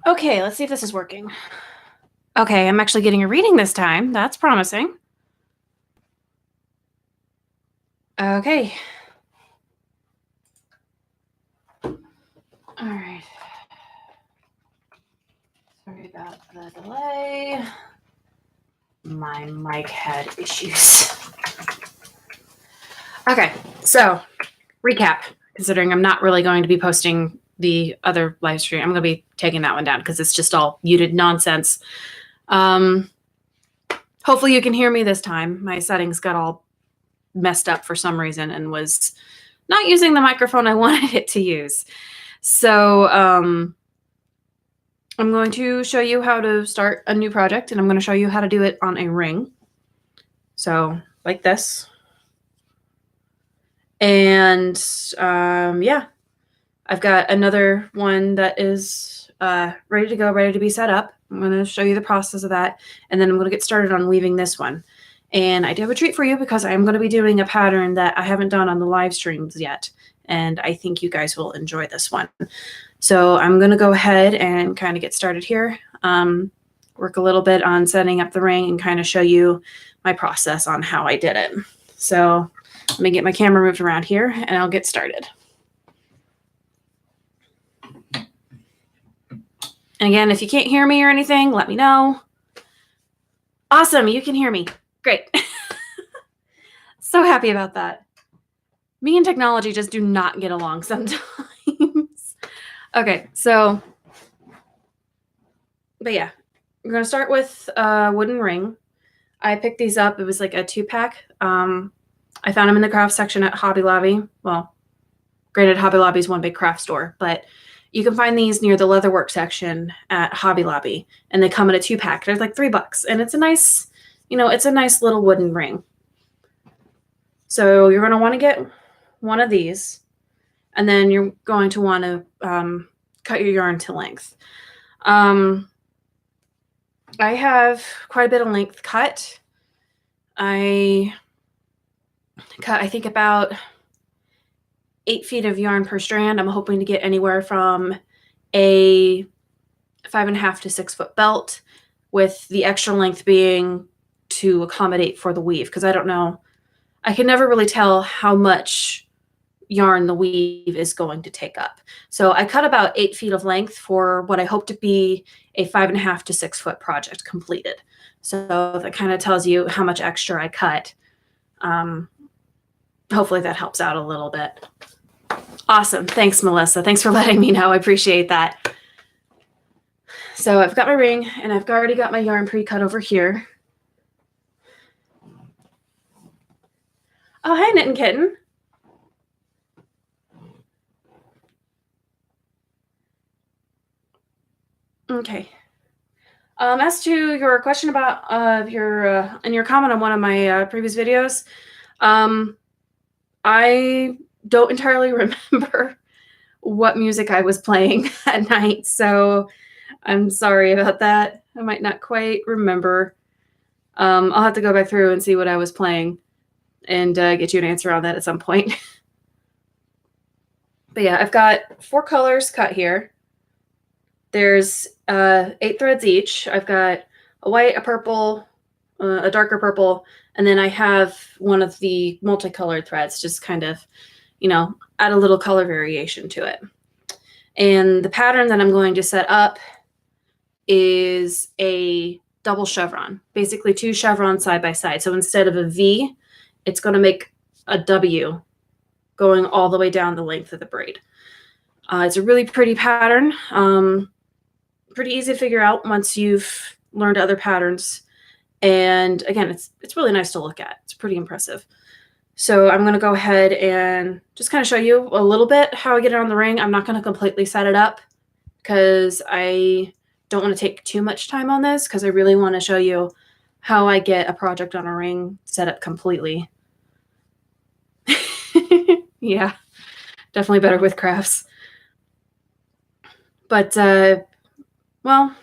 Okay, let's see if this is working. Okay, I'm actually getting a reading this time. That's promising. Okay. All right. Sorry about the delay. My mic had issues. Okay, so recap, considering I'm not really going to be posting the other live stream, I'm going to be taking that one down because it's just all muted nonsense. Hopefully you can hear me this time. My settings got all messed up for some reason and was not using the microphone I wanted it to use. So I'm going to show you how to start a new project, and I'm going to show you how to do it on a ring. So like this. And yeah, I've got another one that is ready to go, ready to be set up. I'm going to show you the process of that, and then I'm going to get started on weaving this one. And I do have a treat for you because I'm going to be doing a pattern that I haven't done on the live streams yet, and I think you guys will enjoy this one. So I'm going to go ahead and kind of get started here, work a little bit on setting up the ring and kind of show you my process on how I did it. So let me get my camera moved around here and I'll get started. And again, if you can't hear me or anything, let me know. Awesome, you can hear me. Great. So happy about that. Me and technology just do not get along sometimes. Okay, so, but yeah, we're going to start with a wooden ring. I picked these up. It was like a 2-pack. I found them in the craft section at Hobby Lobby. Well, granted, Hobby Lobby is one big craft store, but you can find these near the leatherwork section at Hobby Lobby, and they come in a 2-pack. They're like $3, and it's a nice, it's a nice little wooden ring. So you're going to want to get one of these, and then you're going to want to cut your yarn to length. I have quite a bit of length cut. I cut, I think, about 8 feet of yarn per strand. I'm hoping to get anywhere from a 5.5 to 6 foot belt, with the extra length being to accommodate for the weave, because I don't know. I can never really tell how much yarn the weave is going to take up. So I cut about 8 feet of length for what I hope to be a 5.5 to 6 foot project completed. So that kind of tells you how much extra I cut. Hopefully that helps out a little bit. Awesome. Thanks, Melissa. Thanks for letting me know. I appreciate that. So I've got my ring, and I've already got my yarn pre-cut over here. Oh, hi, Knitting Kitten. Okay. As to your question about your comment on one of my previous videos, I don't entirely remember what music I was playing at night, so I'm sorry about that. I might not quite remember. I'll have to go back through and see what I was playing and get you an answer on that at some point. But yeah, I've got 4 colors cut here. There's 8 threads each. I've got a white, a purple, a darker purple, and then I have one of the multicolored threads, just kind of, add a little color variation to it. And the pattern that I'm going to set up is a double chevron, basically 2 chevrons side by side. So instead of a V, it's going to make a W going all the way down the length of the braid. It's a really pretty pattern. Pretty easy to figure out once you've learned other patterns. And again, it's really nice to look at. It's pretty impressive. So I'm going to go ahead and just kind of show you a little bit how I get it on the ring. I'm not going to completely set it up because I don't want to take too much time on this, because I really want to show you how I get a project on a ring set up completely. Yeah, definitely better with crafts. But, well,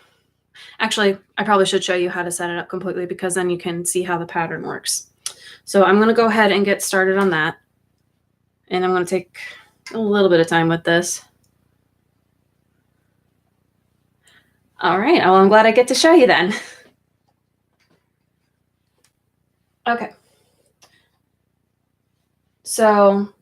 actually, I probably should show you how to set it up completely, because then you can see how the pattern works. So I'm going to go ahead and get started on that. And I'm going to take a little bit of time with this. All right, well, I'm glad I get to show you then. Okay. So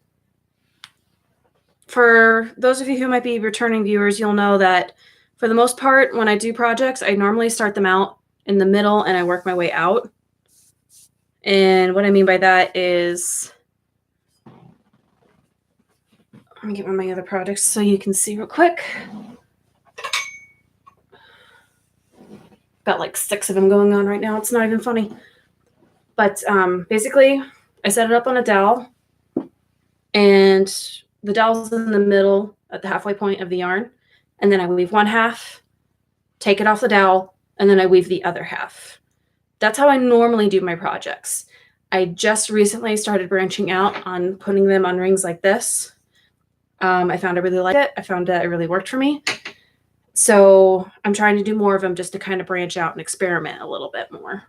for those of you who might be returning viewers, you'll know that for the most part, when I do projects, I normally start them out in the middle and I work my way out. And what I mean by that is, let me get one of my other projects so you can see real quick. Got like 6 of them going on right now. It's not even funny. But basically, I set it up on a dowel, and the dowel's in the middle at the halfway point of the yarn. And then I weave one half, take it off the dowel, and then I weave the other half. That's how I normally do my projects. I just recently started branching out on putting them on rings like this. I found I really liked it. I found that it really worked for me. So I'm trying to do more of them just to kind of branch out and experiment a little bit more.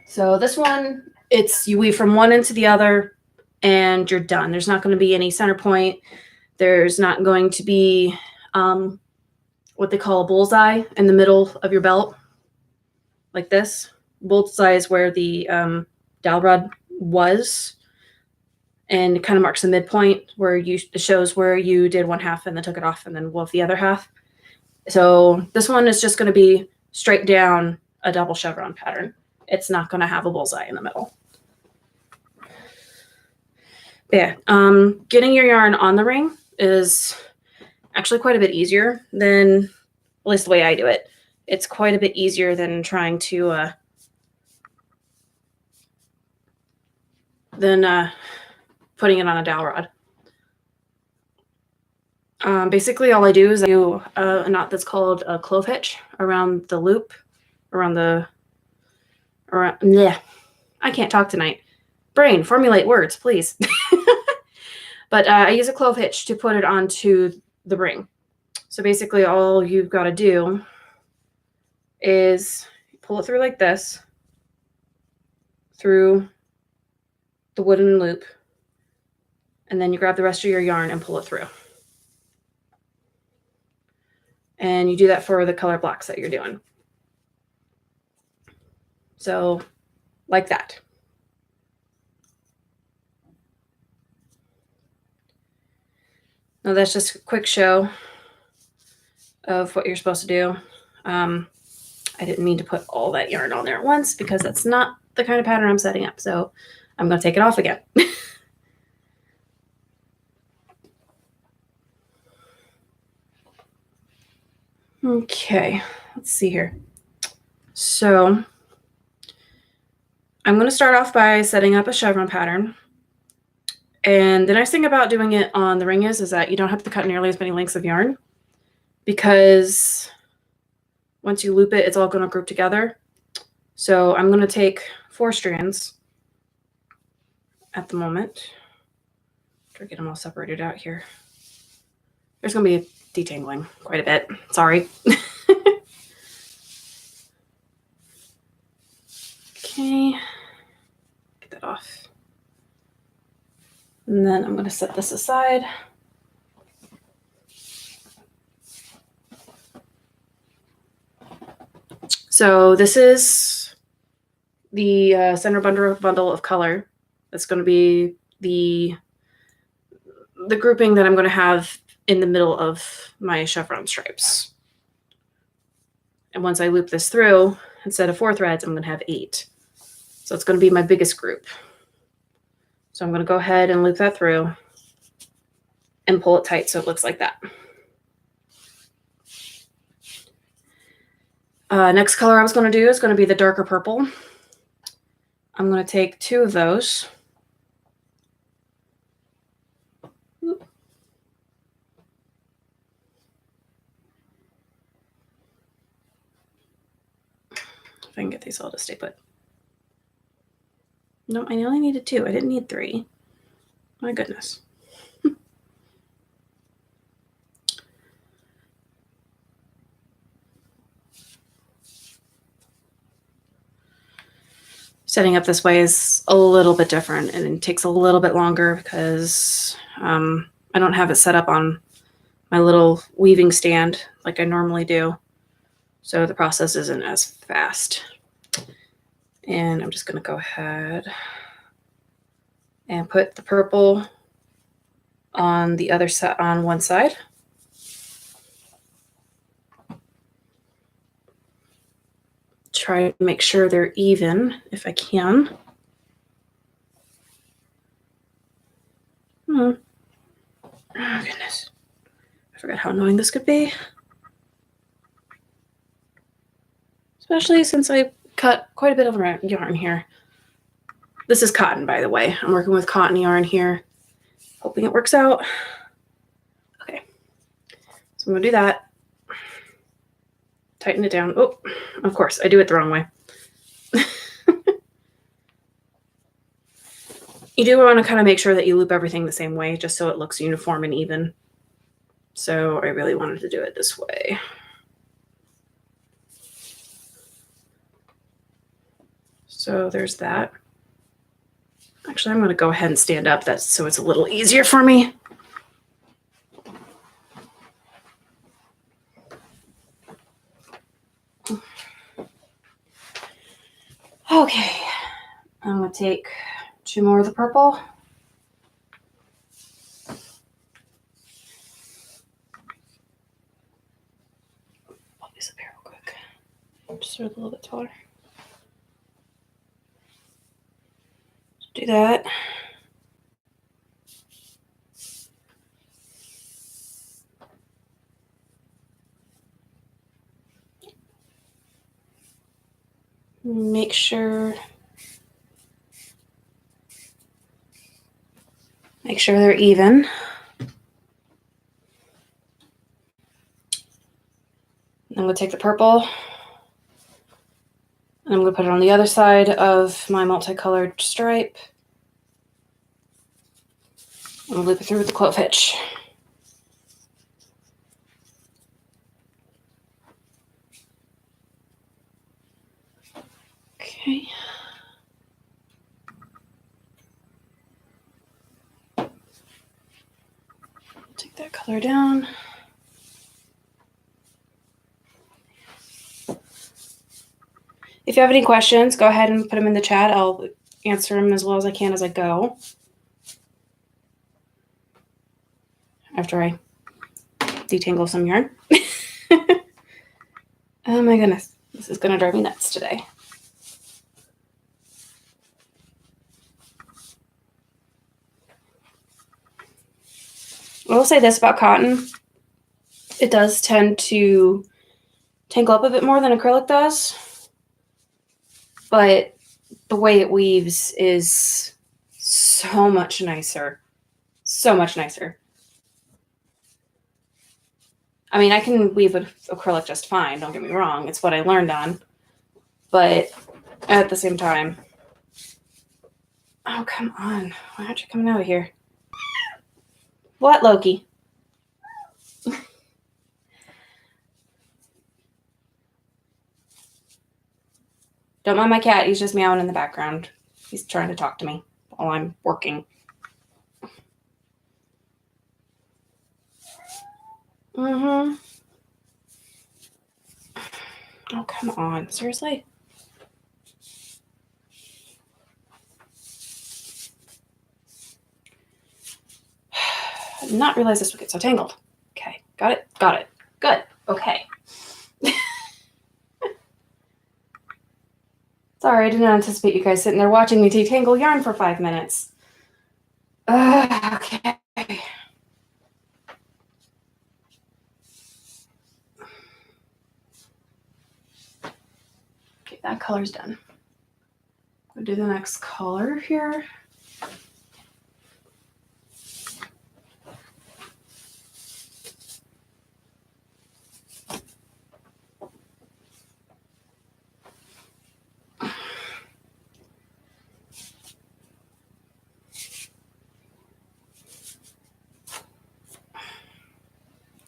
So this one, it's you weave from one end to the other and you're done. There's not going to be any center point. There's not going to be what they call a bullseye in the middle of your belt, like this. Bullseye is where the dowel rod was, and it kind of marks the midpoint where it shows where you did one half and then took it off and then wove the other half. So this one is just going to be straight down a double chevron pattern. It's not going to have a bullseye in the middle. Yeah, getting your yarn on the ring is actually quite a bit easier than, at least the way I do it. It's quite a bit easier than trying to putting it on a dowel rod. Basically, all I do is I do a knot that's called a clove hitch around the loop, yeah, I can't talk tonight. Brain, formulate words, please. But I use a clove hitch to put it onto the ring. So basically, all you've got to do is pull it through like this, through the wooden loop, and then you grab the rest of your yarn and pull it through. And you do that for the color blocks that you're doing. So like that. Now that's just a quick show of what you're supposed to do. I didn't mean to put all that yarn on there at once because that's not the kind of pattern I'm setting up. So I'm going to take it off again. Okay, let's see here. So I'm going to start off by setting up a chevron pattern. And the nice thing about doing it on the ring is that you don't have to cut nearly as many lengths of yarn, because once you loop it, it's all going to group together. So I'm going to take 4 strands at the moment. Try to get them all separated out here. There's going to be detangling quite a bit. Sorry. Okay. Get that off. And then I'm going to set this aside. So this is the center bundle of color. That's going to be the grouping that I'm going to have in the middle of my chevron stripes. And once I loop this through, instead of 4 threads, I'm going to have 8. So it's going to be my biggest group. So I'm going to go ahead and loop that through and pull it tight so it looks like that. Next color I was going to do is going to be the darker purple. I'm going to take 2 of those. If I can get these all to stay put. No, I only needed 2. I didn't need 3. My goodness. Setting up this way is a little bit different, and it takes a little bit longer because I don't have it set up on my little weaving stand like I normally do. So the process isn't as fast. And I'm just going to go ahead and put the purple on the other side, on one side. Try to make sure they're even if I can. Oh, goodness. I forgot how annoying this could be. Especially since I cut quite a bit of yarn here. This is cotton, by the way. I'm working with cotton yarn here. Hoping it works out. Okay. So I'm going to do that. Tighten it down. Oh, of course, I do it the wrong way. You do want to kind of make sure that you loop everything the same way just so it looks uniform and even. So I really wanted to do it this way. So there's that. Actually, I'm going to go ahead and stand up so it's a little easier for me. Okay, I'm going to take 2 more of the purple. Pop these up here real quick. Just sort of a little bit taller. Do that. Make sure they're even. I'm going to take the purple and I'm going to put it on the other side of my multicolored stripe. I'm going to loop it through with the clove hitch. Okay. Take that color down. If you have any questions, go ahead and put them in the chat. I'll answer them as well as I can as I go. After I detangle some yarn. Oh my goodness. This is going to drive me nuts today. I will say this about cotton. It does tend to tangle up a bit more than acrylic does. But the way it weaves is so much nicer. So much nicer. I mean, I can weave with acrylic just fine, don't get me wrong. It's what I learned on. But at the same time... Oh, come on. Why aren't you coming out of here? What, Loki? Don't mind my cat. He's just meowing in the background. He's trying to talk to me while I'm working. Mm-hmm. Oh, come on. Seriously? I did not realize this would get so tangled. Okay. Got it? Got it. Good. Okay. Sorry, I didn't anticipate you guys sitting there watching me detangle yarn for 5 minutes. Okay. Okay, that color's done. I'll do the next color here.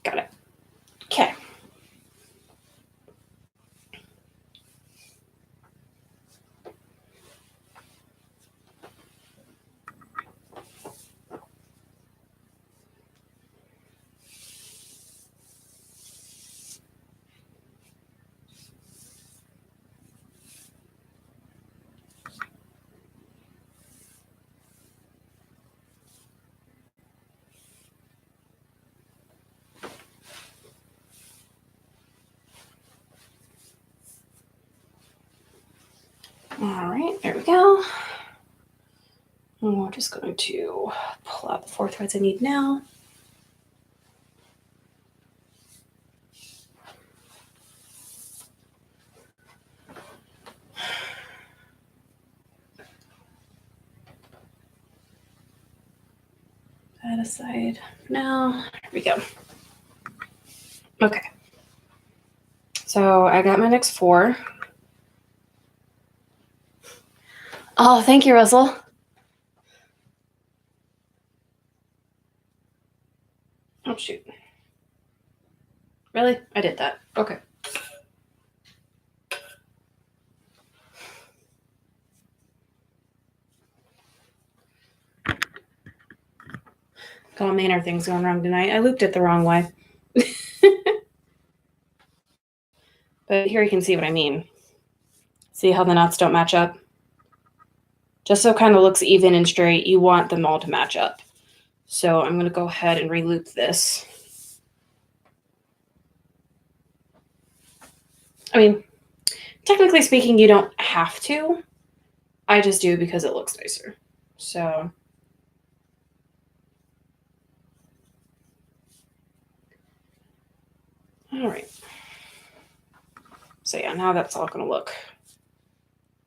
Got it. Okay. All right, there we go. And we're just going to pull out the 4 threads I need now. That aside now. Here we go. Okay. So I got my next 4. Oh, thank you, Russell. Oh, shoot. Really? I did that. Okay. Got all manner of things going wrong tonight. I looped it the wrong way. But here you can see what I mean. See how the knots don't match up? Just so it kind of looks even and straight, you want them all to match up. So I'm going to go ahead and re-loop this. I mean, technically speaking, you don't have to. I just do because it looks nicer. So all right. So yeah, now that's all going to look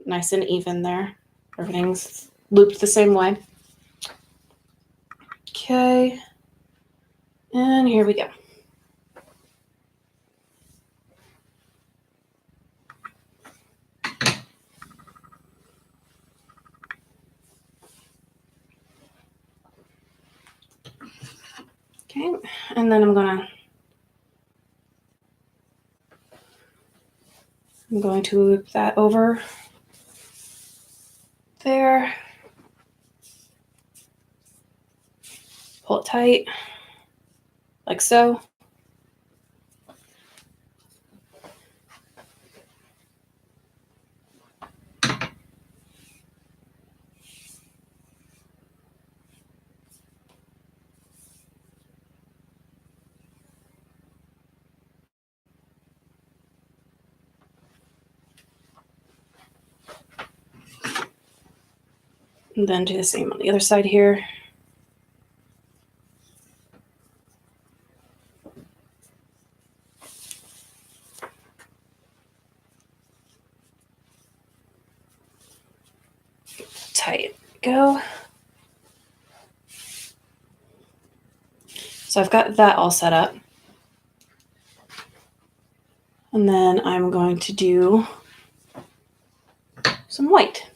nice and even there. Everything's looped the same way. Okay. And here we go. Okay, and then I'm going to loop that over there. Pull it tight, like so. And then do the same on the other side here. Tight. Go. So I've got that all set up. And then I'm going to do some white.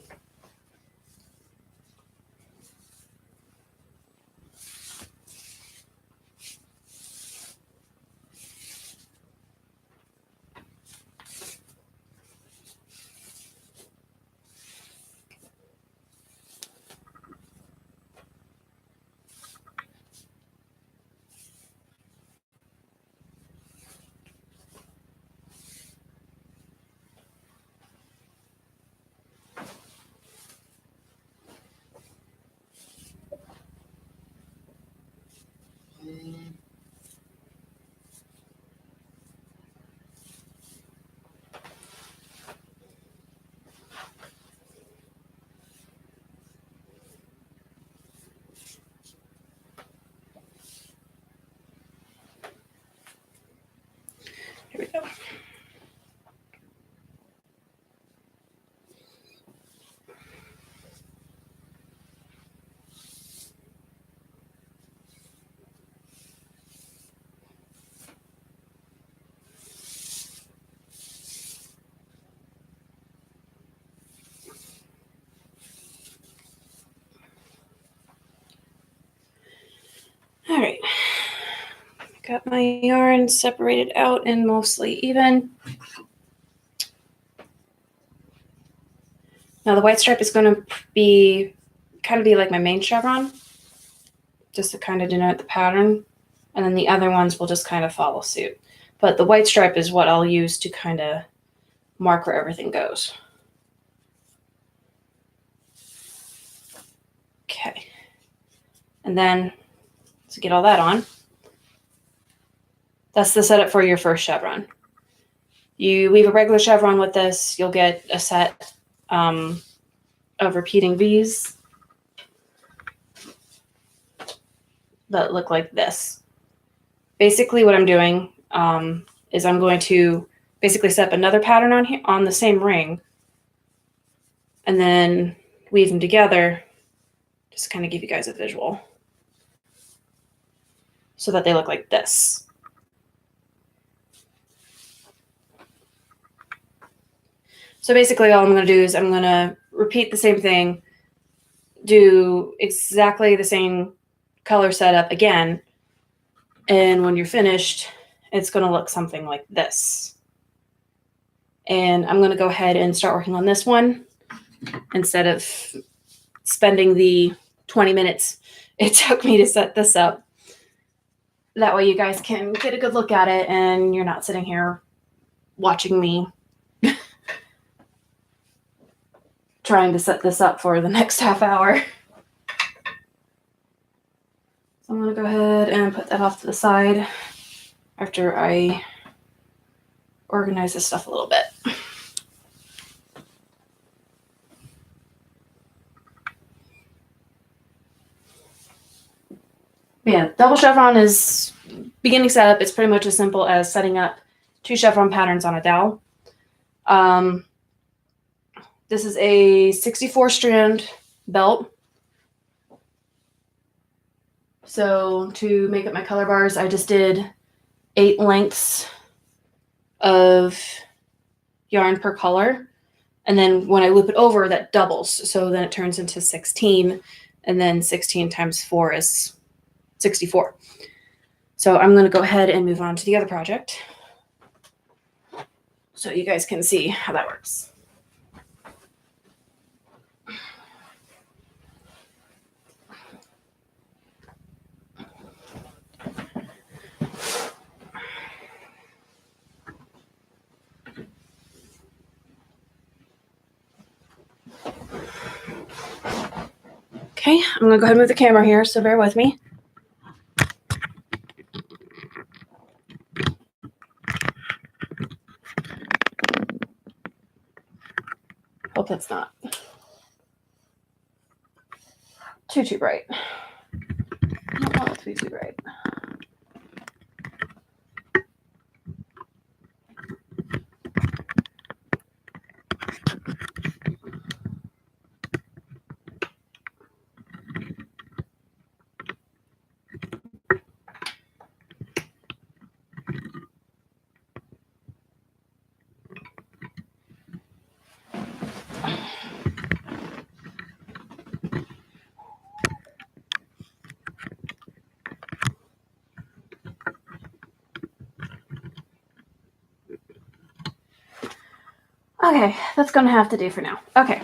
Here we go. All right. Got my yarn separated out and mostly even. Now the white stripe is going to be like my main chevron, just to kind of denote the pattern. And then the other ones will just kind of follow suit. But the white stripe is what I'll use to kind of mark where everything goes. Okay. And then to get all that on, that's the setup for your first chevron. You weave a regular chevron with this, you'll get a set of repeating V's that look like this. Basically what I'm doing is I'm going to basically set up another pattern on here on the same ring and then weave them together, just to kind of give you guys a visual so that they look like this. So basically all I'm going to do is I'm going to repeat the same thing, do exactly the same color setup again, and when you're finished, it's going to look something like this. And I'm going to go ahead and start working on this one instead of spending the 20 minutes it took me to set this up. That way you guys can get a good look at it and you're not sitting here watching me trying to set this up for the next half hour. So I'm going to go ahead and put that off to the side after I organize this stuff a little bit. Yeah, double chevron is beginning setup. It's pretty much as simple as setting up 2 chevron patterns on a dowel. This is a 64 strand belt. So to make up my color bars, I just did 8 lengths of yarn per color. And then when I loop it over, that doubles. So then it turns into 16. And then 16 times 4 is 64. So I'm going to go ahead and move on to the other project so you guys can see how that works. Okay, I'm going to go ahead and move the camera here, so bear with me. Hope that's not too bright. I don't want it to be too bright. Okay, that's going to have to do for now. Okay,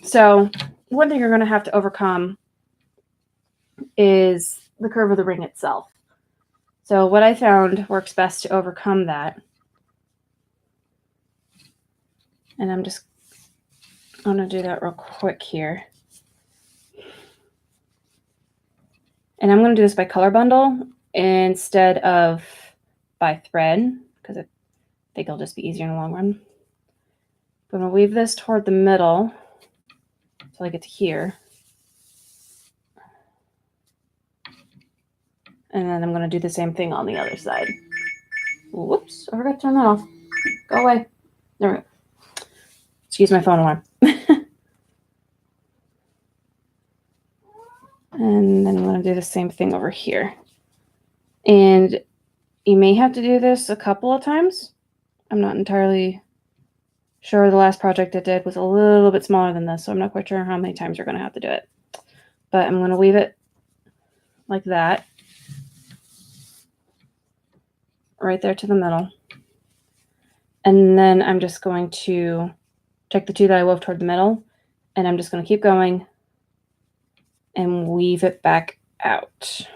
so one thing you're going to have to overcome is the curve of the ring itself. So what I found works best to overcome that, and I'm just going to do that real quick here. And I'm going to do this by color bundle instead of by thread, because I think it'll just be easier in the long run. I'm going to weave this toward the middle until I get to here. And then I'm going to do the same thing on the other side. Whoops, I forgot to turn that off. Go away. There we go. Excuse my phone alarm. And then I'm going to do the same thing over here. And you may have to do this a couple of times. I'm not entirely sure. The last project I did was a little bit smaller than this, so I'm not quite sure how many times you're going to have to do it. But I'm going to weave it like that, right there to the middle. And then I'm just going to take the 2 that I wove toward the middle, and I'm just going to keep going and weave it back out.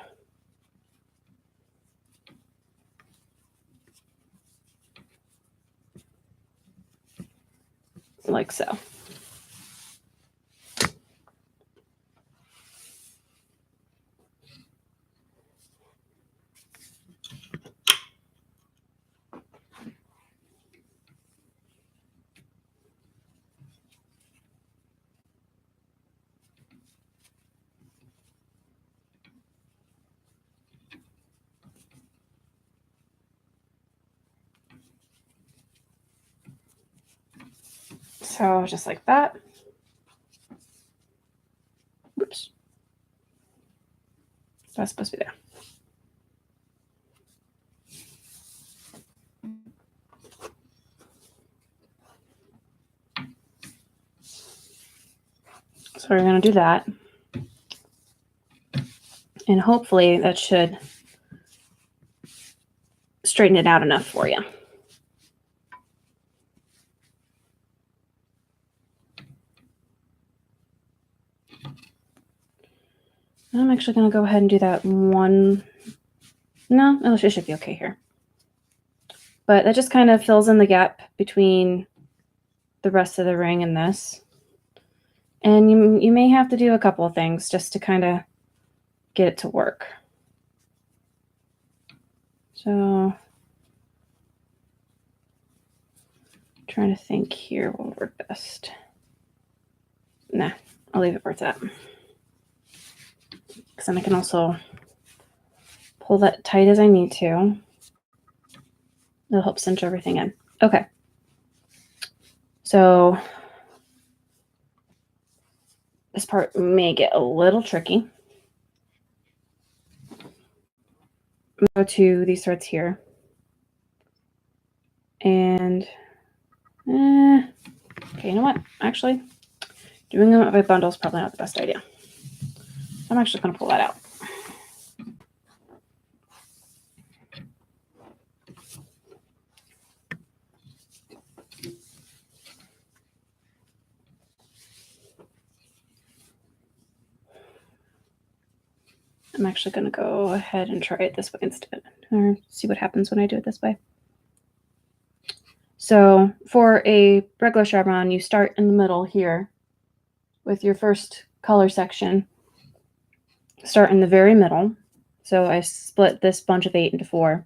Like so. So just like that. Oops. That's supposed to be there. So we're going to do that. And hopefully that should straighten it out enough for you. I'm actually going to go ahead and do that one. No, it should be okay here. But that just kind of fills in the gap between the rest of the ring and this. And you may have to do a couple of things just to kind of get it to work. So trying to think here what would work best. Nah, I'll leave it where it's at. Because then I can also pull that tight as I need to. It'll help cinch everything in. Okay. So this part may get a little tricky. I'm going to go to these threads here. And, okay, you know what? Actually, doing them by bundle is probably not the best idea. I'm actually going to pull that out. I'm actually going to go ahead and try it this way instead, or see what happens when I do it this way. So for a regular chevron, you start in the middle here with your first color section. Start in the very middle. So I split this bunch of 8 into 4.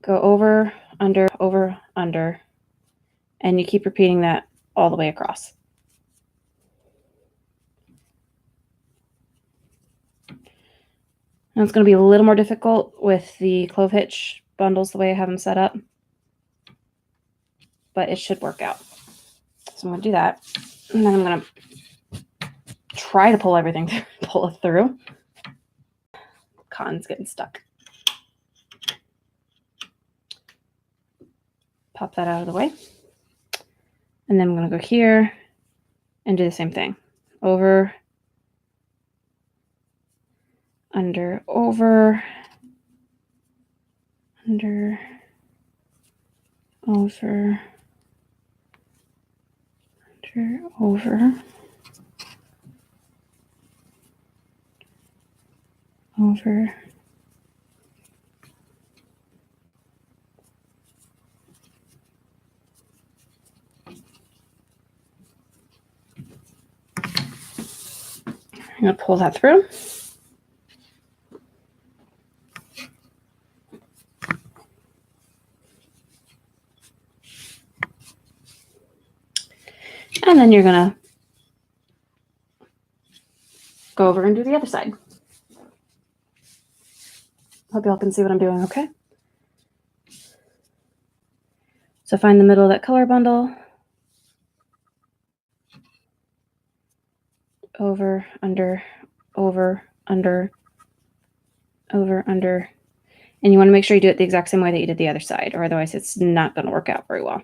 Go over, under, and you keep repeating that all the way across. Now it's going to be a little more difficult with the clove hitch bundles the way I have them set up, but it should work out. So I'm going to do that, and then I'm going to try to pull everything, pull it through. Cotton's getting stuck. Pop that out of the way. And then I'm going to go here and do the same thing. Over, under, over, under, over, under, over, over, I'm going to pull that through. And then you're going to go over and do the other side. Hope y'all can see what I'm doing, okay? So find the middle of that color bundle. Over, under, over, under, over, under. And you want to make sure you do it the exact same way that you did the other side, or otherwise it's not going to work out very well.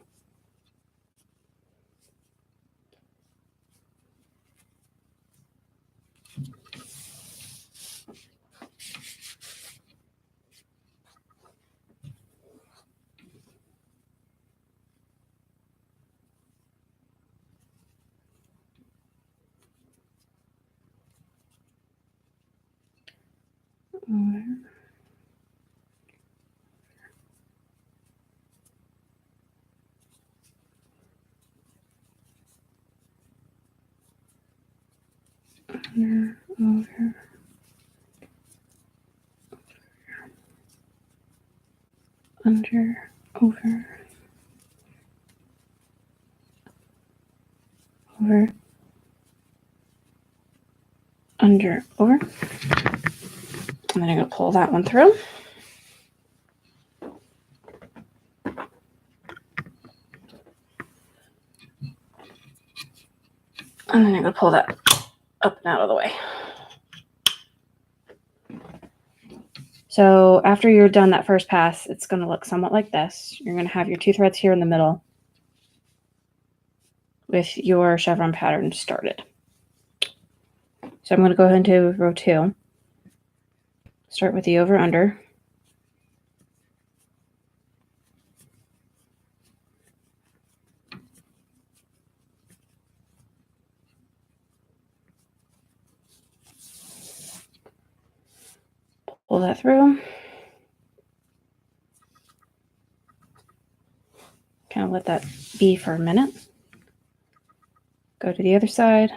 Under, over, under, over, over, under, over. And then I'm going to pull that one through. And then I'm going to pull that up and out of the way. So after you're done that first pass, it's going to look somewhat like this. You're going to have your 2 threads here in the middle with your chevron pattern started. So I'm going to go ahead and do row 2. Start with the over under. Pull that through. Kind of let that be for a minute. Go to the other side.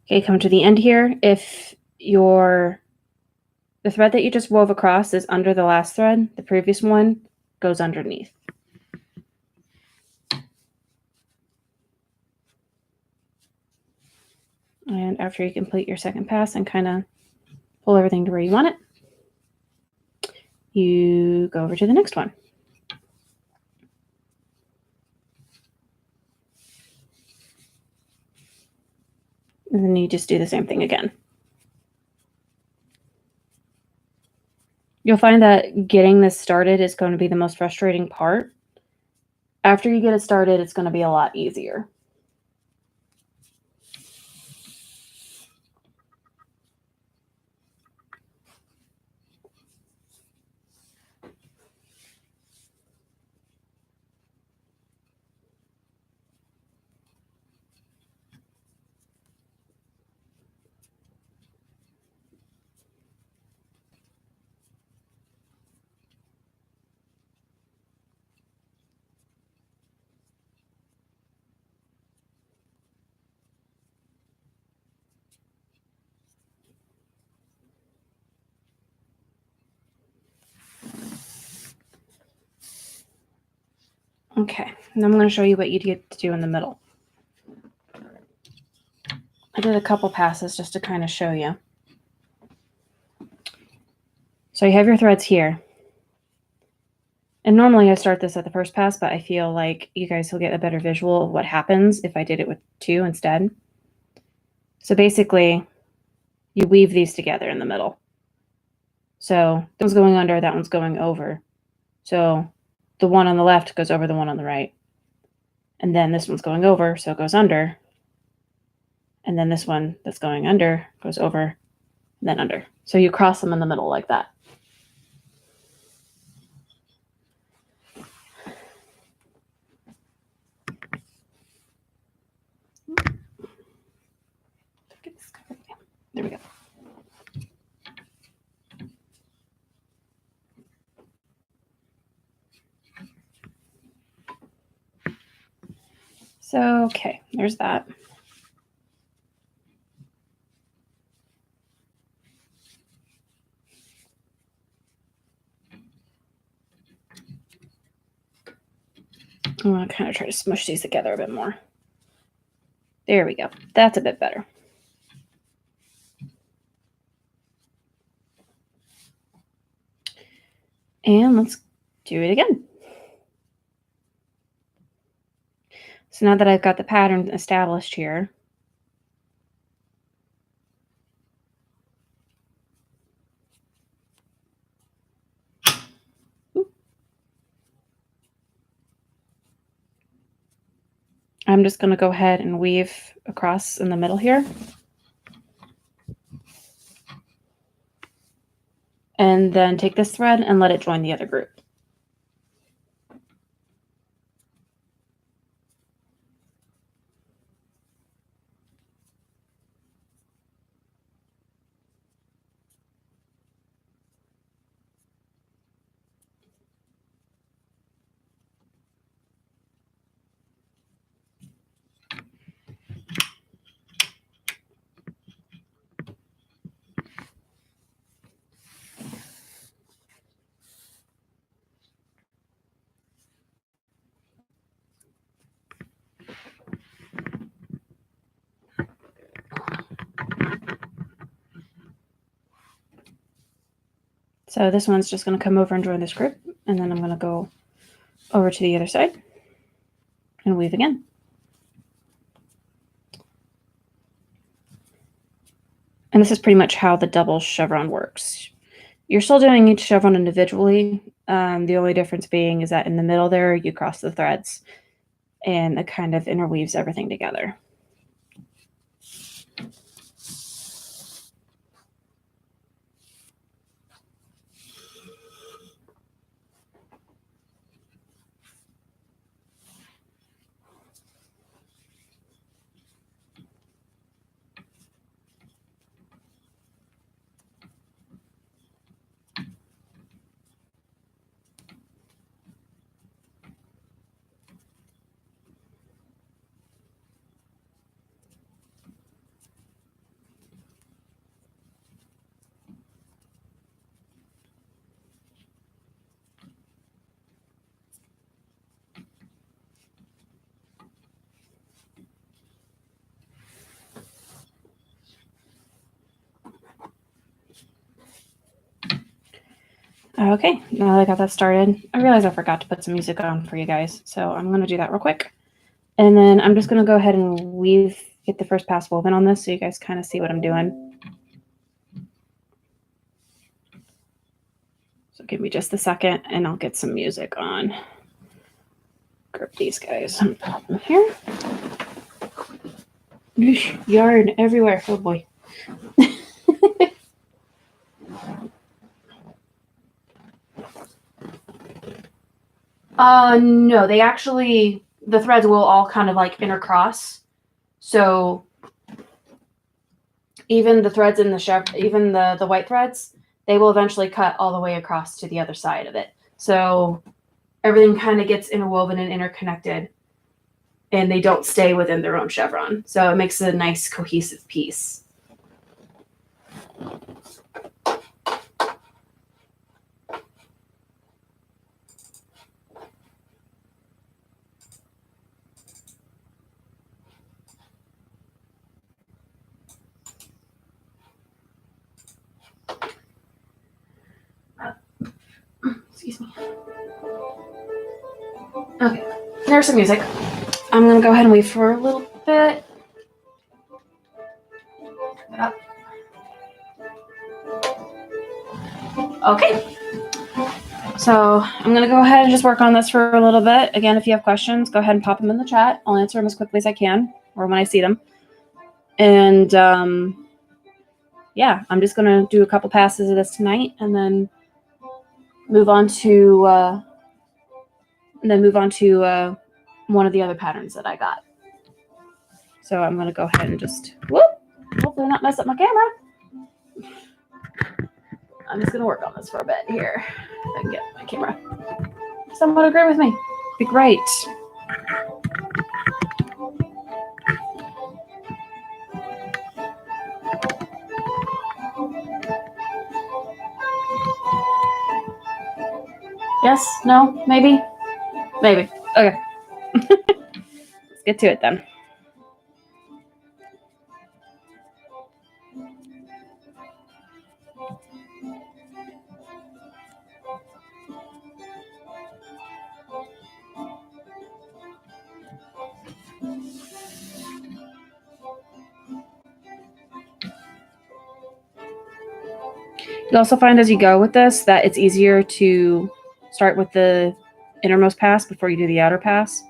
Okay, come to the end here. If the thread that you just wove across is under the last thread, the previous one goes underneath. And after you complete your second pass and kind of pull everything to where you want it, you go over to the next one. And then you just do the same thing again. You'll find that getting this started is going to be the most frustrating part. After you get it started, it's going to be a lot easier. Okay, and I'm going to show you what you get to do in the middle. I did a couple passes just to kind of show you. So you have your threads here. And normally I start this at the first pass, but I feel like you guys will get a better visual of what happens if I did it with 2 instead. So basically, you weave these together in the middle. So that one's going under, that one's going over. So the one on the left goes over the one on the right. And then this one's going over, so it goes under. And then this one that's going under goes over, and then under. So you cross them in the middle like that. There we go. So, okay, there's that. I want to kind of try to smush these together a bit more. There we go. That's a bit better. And let's do it again. So now that I've got the pattern established here, I'm just going to go ahead and weave across in the middle here. And then take this thread and let it join the other group. So this one's just going to come over and join this group, and then I'm going to go over to the other side and weave again. And this is pretty much how the double chevron works. You're still doing each chevron individually. The only difference being is that in the middle there, you cross the threads, and it kind of interweaves everything together. Okay, now that I got that started, I realized I forgot to put some music on for you guys, so I'm going to do that real quick. And then I'm just going to go ahead and get the first pass woven on this so you guys kind of see what I'm doing. So give me just a second and I'll get some music on. Grab these guys and pop them here. Yarn everywhere. Oh boy. No, they actually, the threads will all kind of like intercross. So even the threads in the even the white threads, they will eventually cut all the way across to the other side of it. So everything kind of gets interwoven and interconnected, and they don't stay within their own chevron. So it makes it a nice cohesive piece. Excuse me. Okay, there's some music. I'm going to go ahead and weave for a little bit. Up. Okay. So I'm going to go ahead and just work on this for a little bit. Again, if you have questions, go ahead and pop them in the chat. I'll answer them as quickly as I can or when I see them. And yeah, I'm just going to do a couple passes of this tonight and then move on to one of the other patterns that I got. So I'm going to go ahead and just, hopefully not mess up my camera. I'm just going to work on this for a bit here. If I can get my camera. Someone agree with me. Be great. Yes? No? Maybe? Maybe. Okay. Let's get to it then. You'll also find as you go with this that it's easier to start with the innermost pass before you do the outer pass.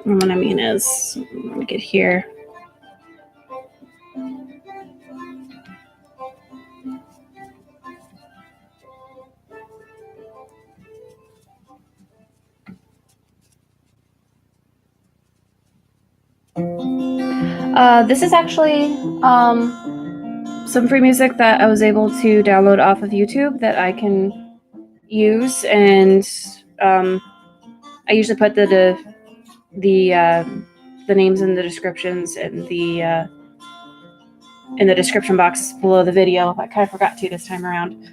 And what I mean is, let me get here. This is actually some free music that I was able to download off of YouTube that I can use, and I usually put the the names in the descriptions and the in the description box below the video. I kind of forgot to this time around.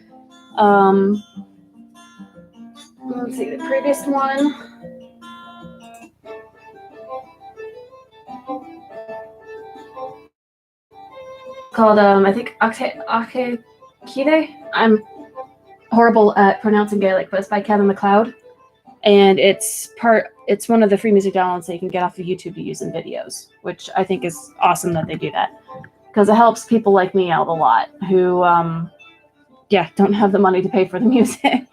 Let's see, the previous one called I think Akekide. I'm horrible at pronouncing Gaelic, but it's by Kevin MacLeod, and it's one of the free music downloads that you can get off of YouTube to use in videos, which I think is awesome that they do that, because it helps people like me out a lot who don't have the money to pay for the music.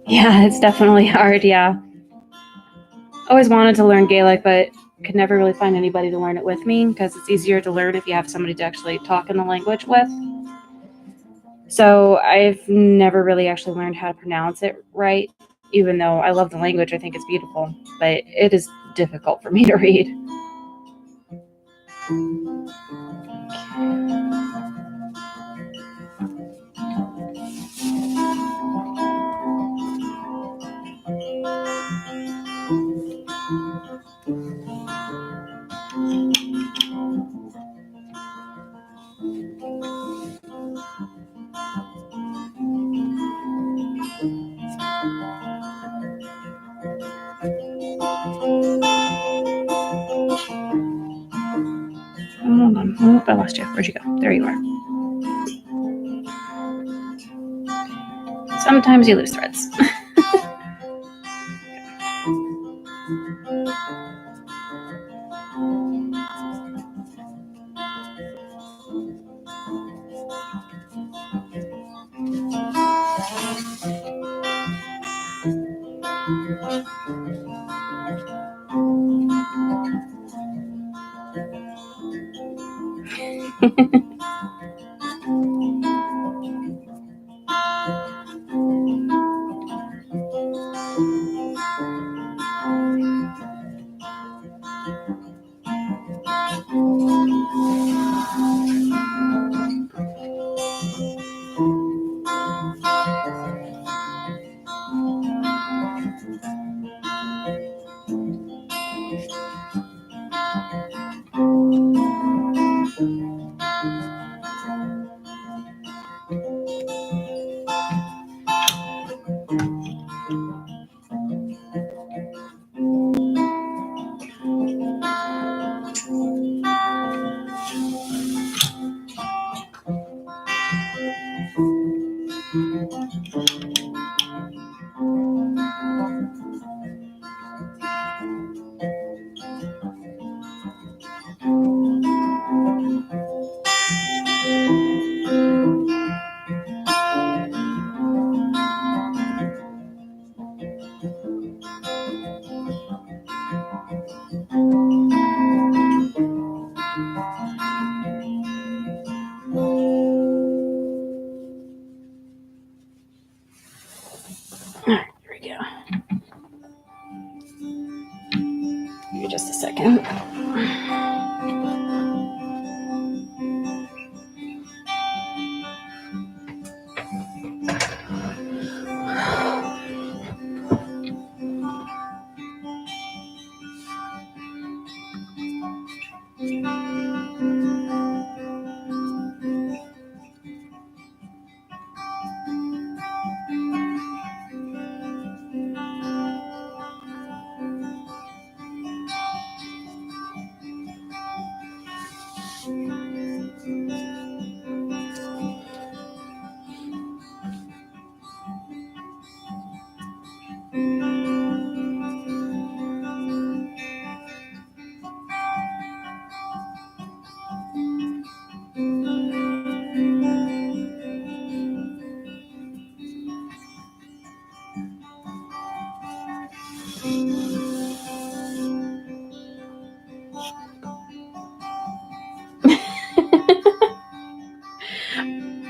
Yeah, it's definitely hard, yeah. Always wanted to learn Gaelic, but could never really find anybody to learn it with me, because it's easier to learn if you have somebody to actually talk in the language with. So I've never really actually learned how to pronounce it right, even though I love the language. I think it's beautiful, but it is difficult for me to read. Hold on. Oh, I lost you. Where'd you go? There you are. Sometimes you lose threads. a second.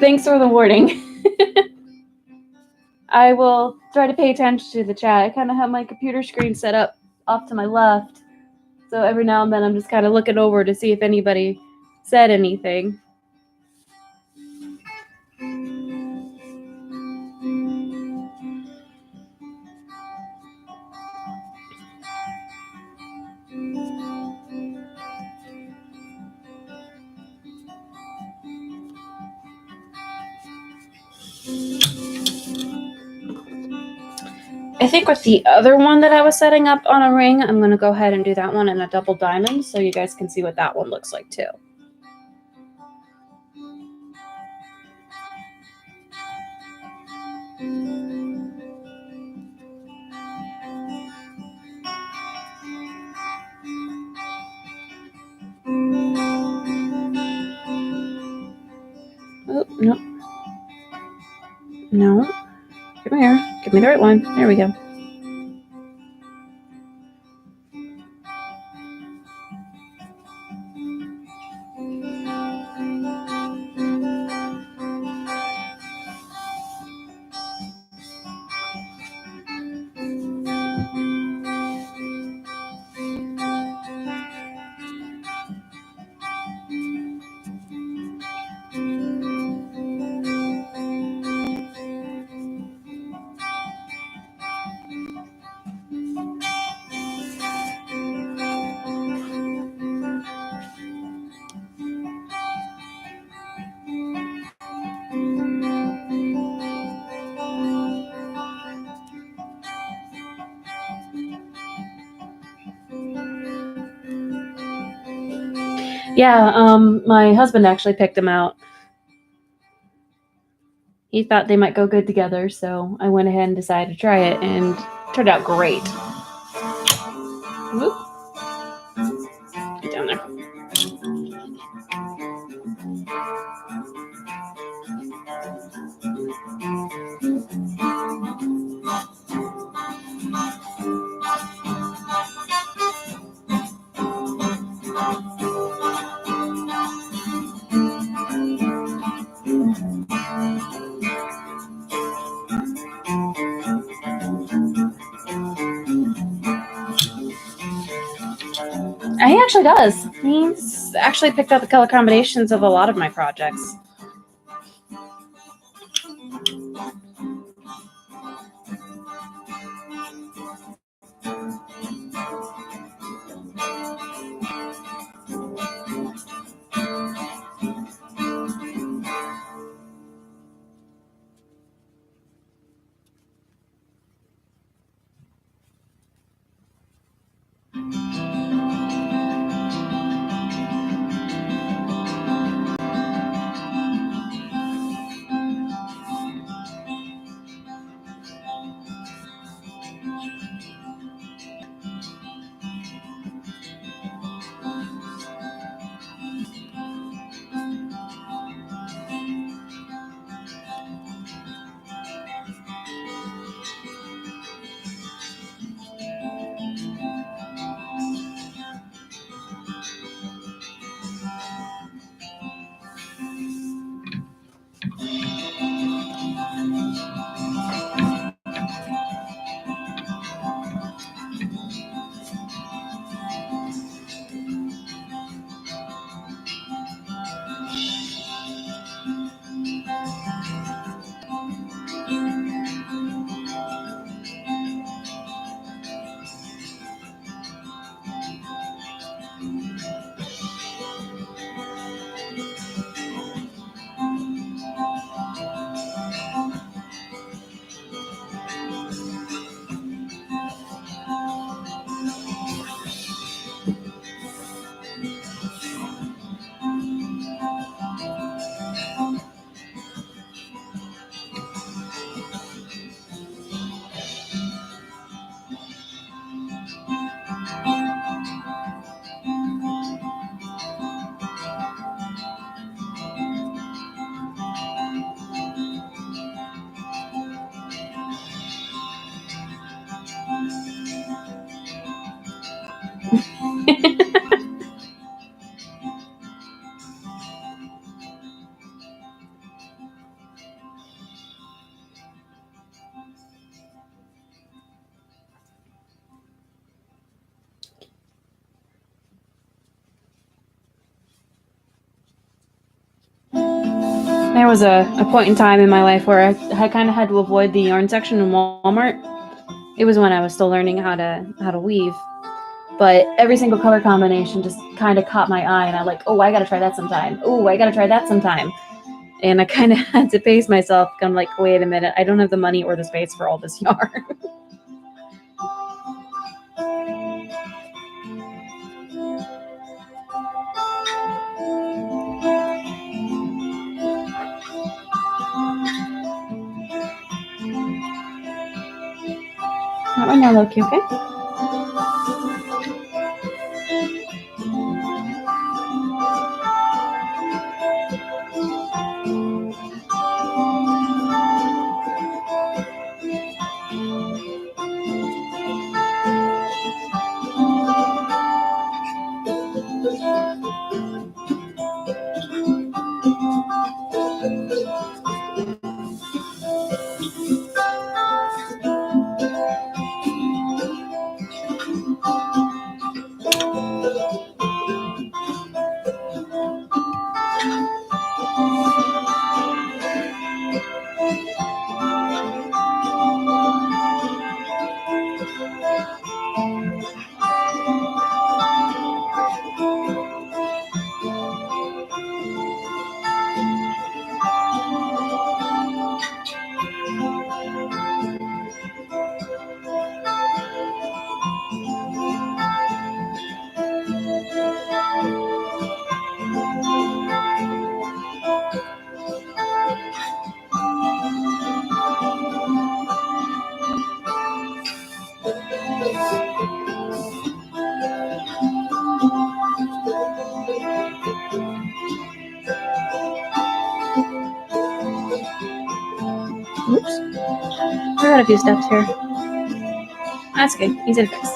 Thanks for the warning. I will try to pay attention to the chat. I kind of have my computer screen set up off to my left. So every now and then I'm just kind of looking over to see if anybody said anything. I think with the other one that I was setting up on a ring, I'm going to go ahead and do that one in a double diamond so you guys can see what that one looks like too. Oh, no. No. Come here. Give me the right one. There we go. Yeah, my husband actually picked them out. He thought they might go good together, so I went ahead and decided to try it, and it turned out great. Whoop. Get down there. He actually does. He's actually picked out the color combinations of a lot of my projects. There was a point in time in my life where I kind of had to avoid the yarn section in Walmart. It was when I was still learning how to weave. But every single color combination just kind of caught my eye, and I like, oh, I gotta try that sometime. Oh, I gotta try that sometime. And I kind of had to pace myself. I'm like, wait a minute, I don't have the money or the space for all this yarn. That one now, Loki, okay? Oops. I got a few steps here. That's okay. Easy to fix.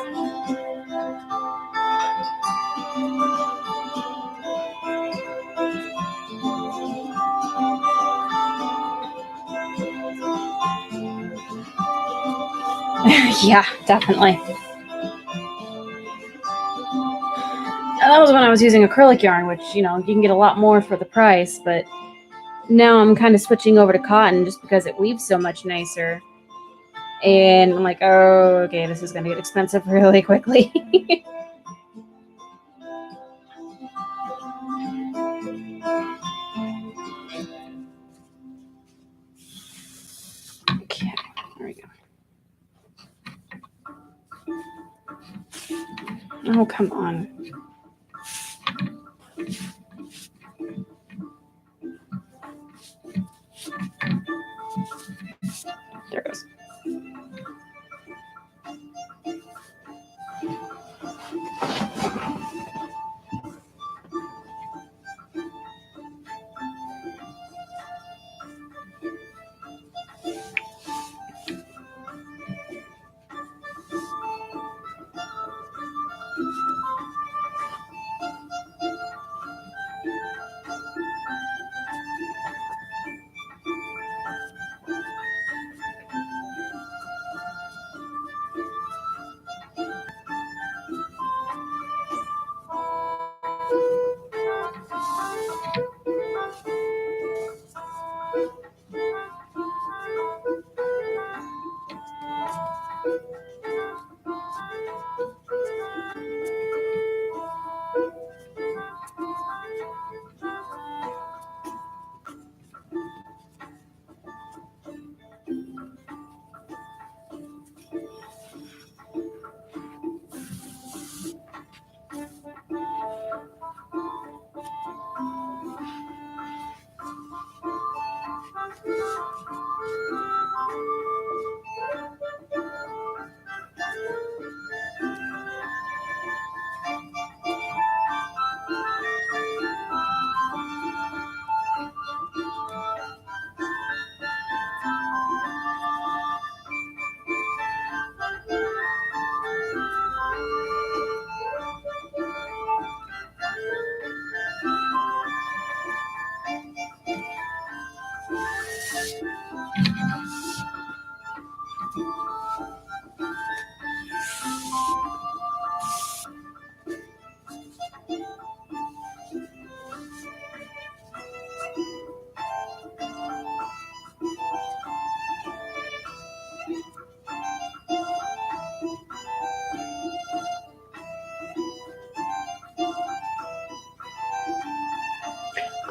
Yeah, definitely. And that was when I was using acrylic yarn, which, you know, you can get a lot more for the price, but now I'm kind of switching over to cotton just because it weaves so much nicer. And I'm like, oh, okay, this is going to get expensive really quickly. Okay, there we go. Oh, come on. There it goes.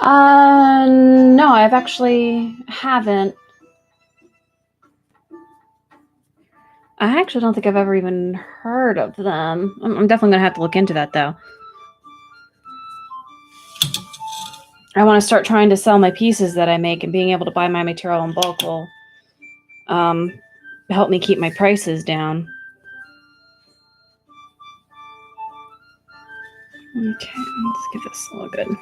No, I've actually haven't. I actually don't think I've ever even heard of them. I'm definitely going to have to look into that, though. I want to start trying to sell my pieces that I make, and being able to buy my material in bulk will help me keep my prices down. Okay, let's give this a little good.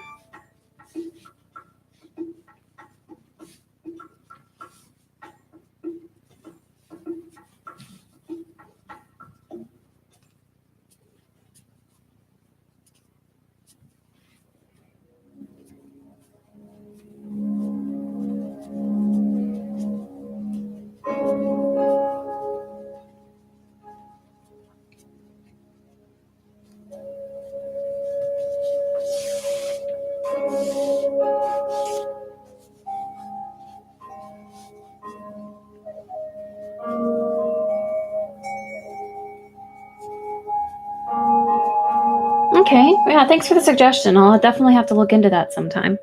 Okay, yeah, thanks for the suggestion. I'll definitely have to look into that sometime.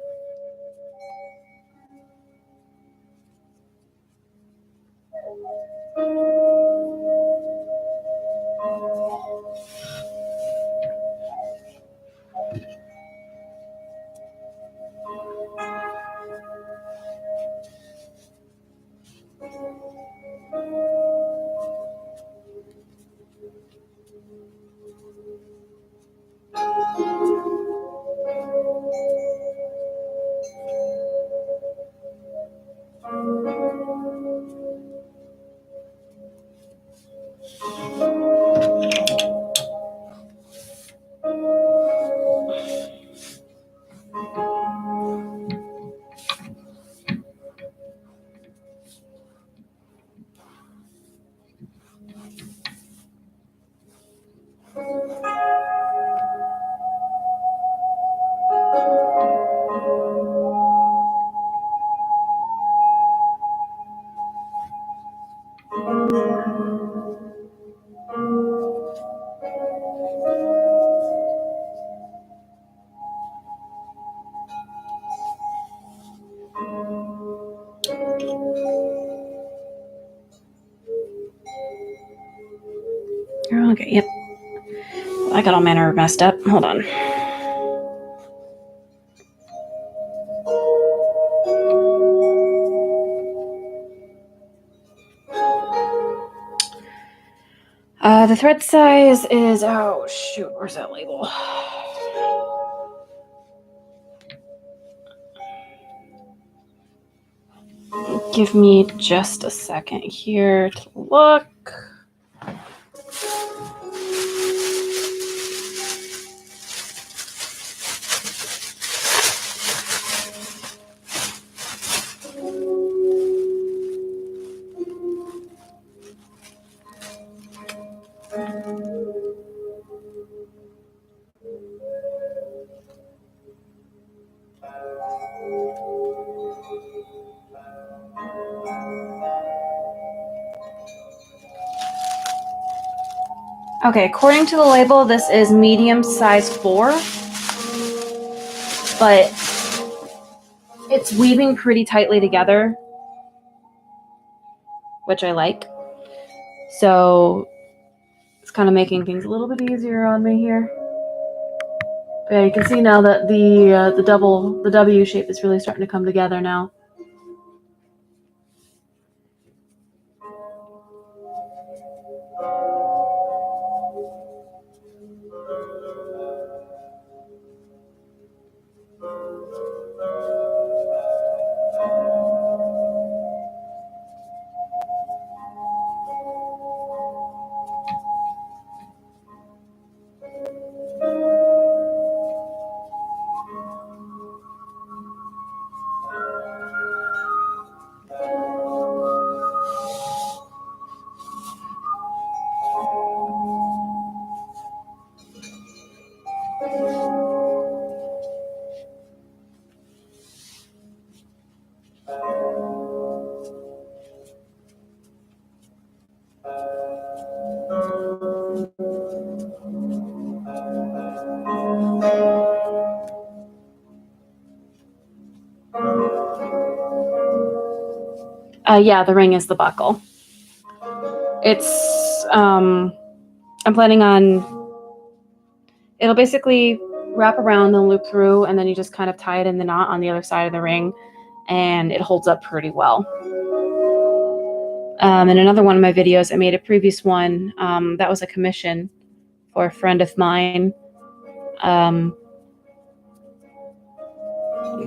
Okay, yep. I got all manner messed up. Hold on. The thread size is, oh shoot, where's that label? Give me just a second here to look. Okay, according to the label, this is medium size 4, but it's weaving pretty tightly together, which I like. So it's kind of making things a little bit easier on me here. But yeah, you can see now that the W shape is really starting to come together now. Yeah, the ring is the buckle. It's, I'm planning on, it'll basically wrap around and loop through, and then you just kind of tie it in the knot on the other side of the ring, and it holds up pretty well. In another one of my videos, I made a previous one that was a commission for a friend of mine.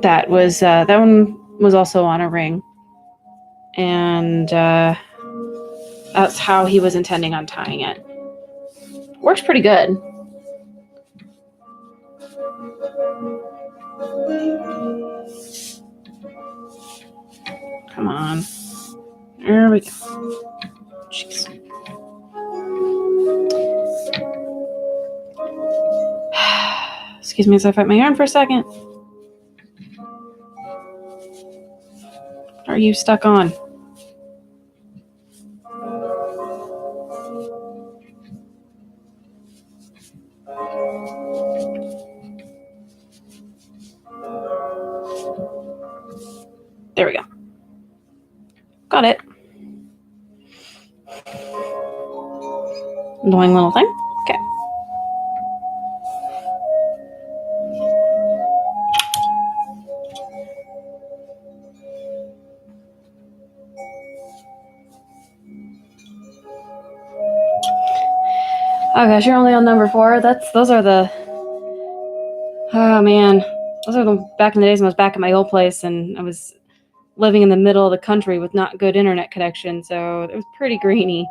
That one was also on a ring, and that's how he was intending on tying it. Works pretty good. Come on. There we go. Jeez. Excuse me as I fight my yarn for a second. Are you stuck on? There we go. Got it. Annoying little thing. Okay. Oh gosh, you're only on number 4. Those are the, oh man, those are the back in the days when I was back at my old place and I was living in the middle of the country with not good internet connection, so it was pretty grainy.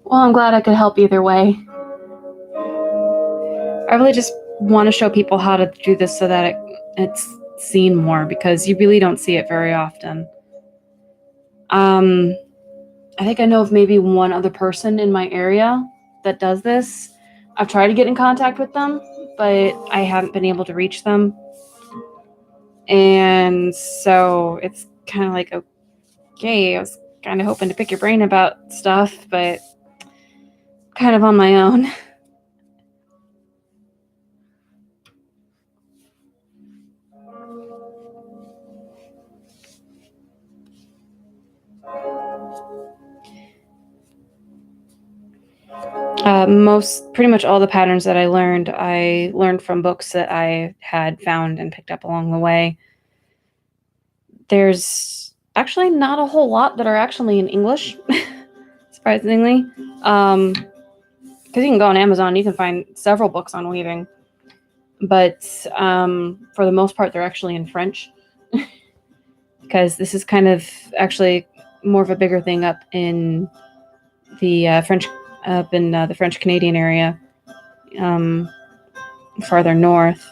Well, I'm glad I could help either way. I really just want to show people how to do this so that it's seen more, because you really don't see it very often. I think I know of maybe one other person in my area that does this. I've tried to get in contact with them, but I haven't been able to reach them. And so it's kind of like, okay, I was kind of hoping to pick your brain about stuff, but kind of on my own. Pretty much all the patterns that I learned from books that I had found and picked up along the way. There's actually not a whole lot that are actually in English, surprisingly. Because you can go on Amazon, you can find several books on weaving. But for the most part, they're actually in French. Because this is kind of actually more of a bigger thing up in the French Canadian area, farther north.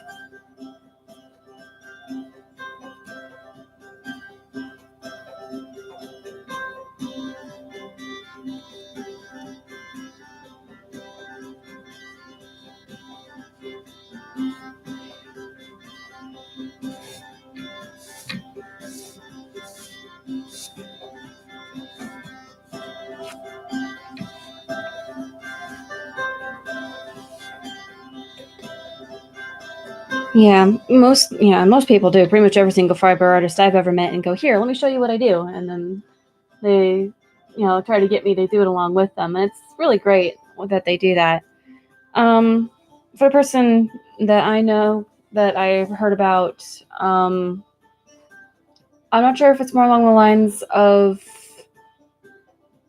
Yeah, most people do. Pretty much every single fiber artist I've ever met and go, here, let me show you what I do. And then they, try to get me to do it along with them. And it's really great that they do that. For a person that I know that I've heard about, I'm not sure if it's more along the lines of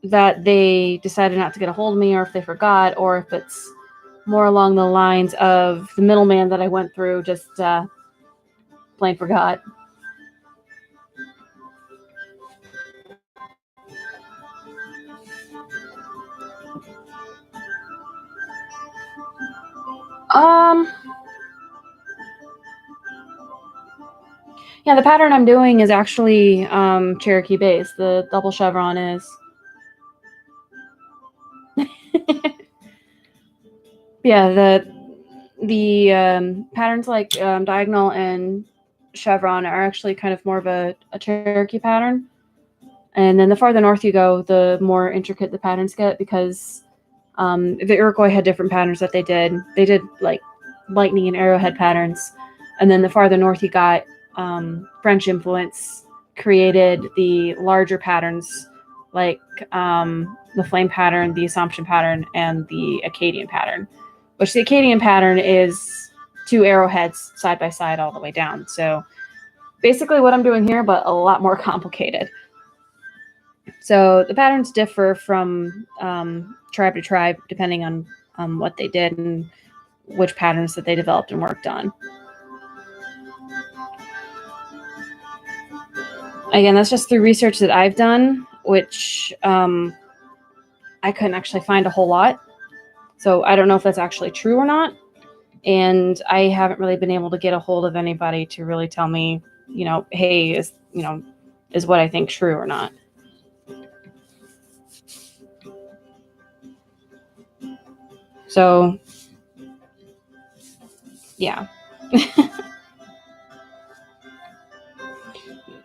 that they decided not to get a hold of me, or if they forgot, or if it's more along the lines of the middleman that I went through just plain forgot. Um, yeah, the pattern I'm doing is actually Cherokee based. The double chevron is. Yeah, the patterns like diagonal and chevron are actually kind of more of a Cherokee pattern. And then the farther north you go, the more intricate the patterns get, because the Iroquois had different patterns that they did. They did like lightning and arrowhead patterns. And then the farther north you got, French influence created the larger patterns like the flame pattern, the Assumption pattern, and the Acadian pattern, which the Acadian pattern is two arrowheads side by side all the way down. So basically what I'm doing here, but a lot more complicated. So the patterns differ from tribe to tribe depending on what they did and which patterns that they developed and worked on. Again, that's just through research that I've done, which I couldn't actually find a whole lot. So I don't know if that's actually true or not. And I haven't really been able to get a hold of anybody to really tell me, hey, is what I think true or not. So, yeah.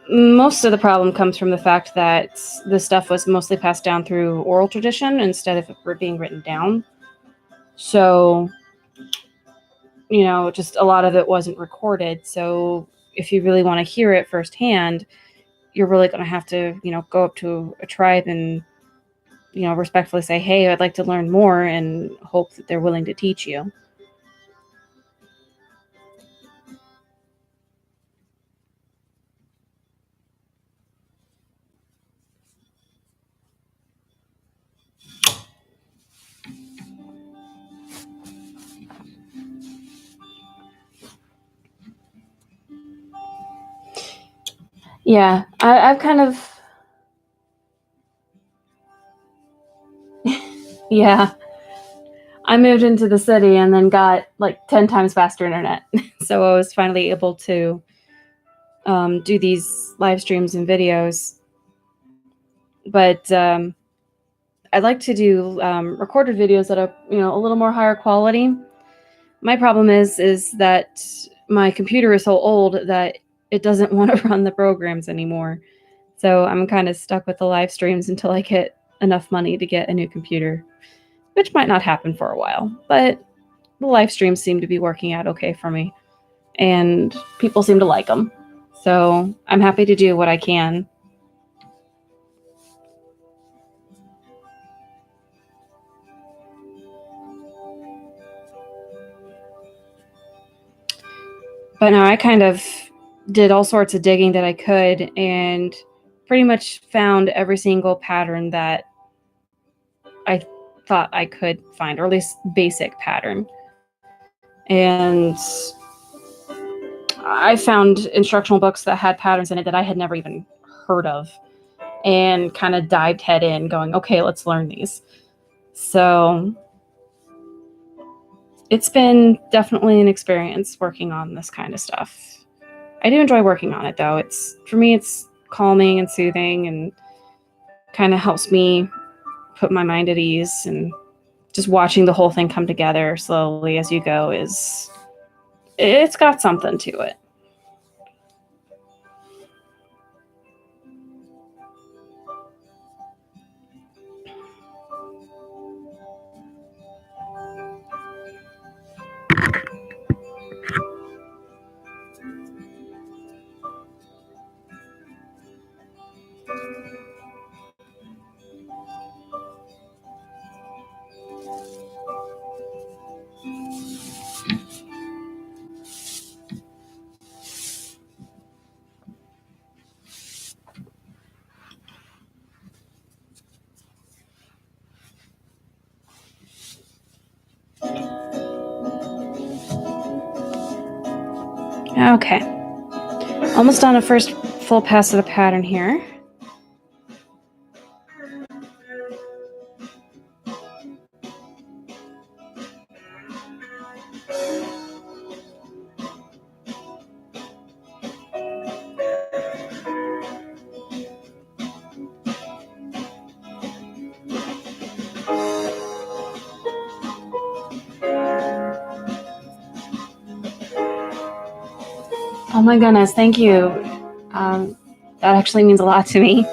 Most of the problem comes from the fact that this stuff was mostly passed down through oral tradition instead of it being written down. So, just a lot of it wasn't recorded. So if you really want to hear it firsthand, you're really going to have to, go up to a tribe and, respectfully say, hey, I'd like to learn more, and hope that they're willing to teach you. Yeah, I've kind of, yeah, I moved into the city and then got like 10 times faster internet. So I was finally able to do these live streams and videos. But I'd like to do recorded videos that are, a little more higher quality. My problem is that my computer is so old that it doesn't want to run the programs anymore. So I'm kind of stuck with the live streams until I get enough money to get a new computer, which might not happen for a while. But the live streams seem to be working out okay for me, and people seem to like them. So I'm happy to do what I can. But no, I kind of did all sorts of digging that I could, and pretty much found every single pattern that I thought I could find, or at least basic pattern. And I found instructional books that had patterns in it that I had never even heard of, and kind of dived head in going, okay, let's learn these. So it's been definitely an experience working on this kind of stuff. I do enjoy working on it, though. For me, it's calming and soothing, and kind of helps me put my mind at ease. And just watching the whole thing come together slowly as you go it's got something to it. Okay. Almost on a first full pass of the pattern here. Oh my goodness, thank you. That actually means a lot to me.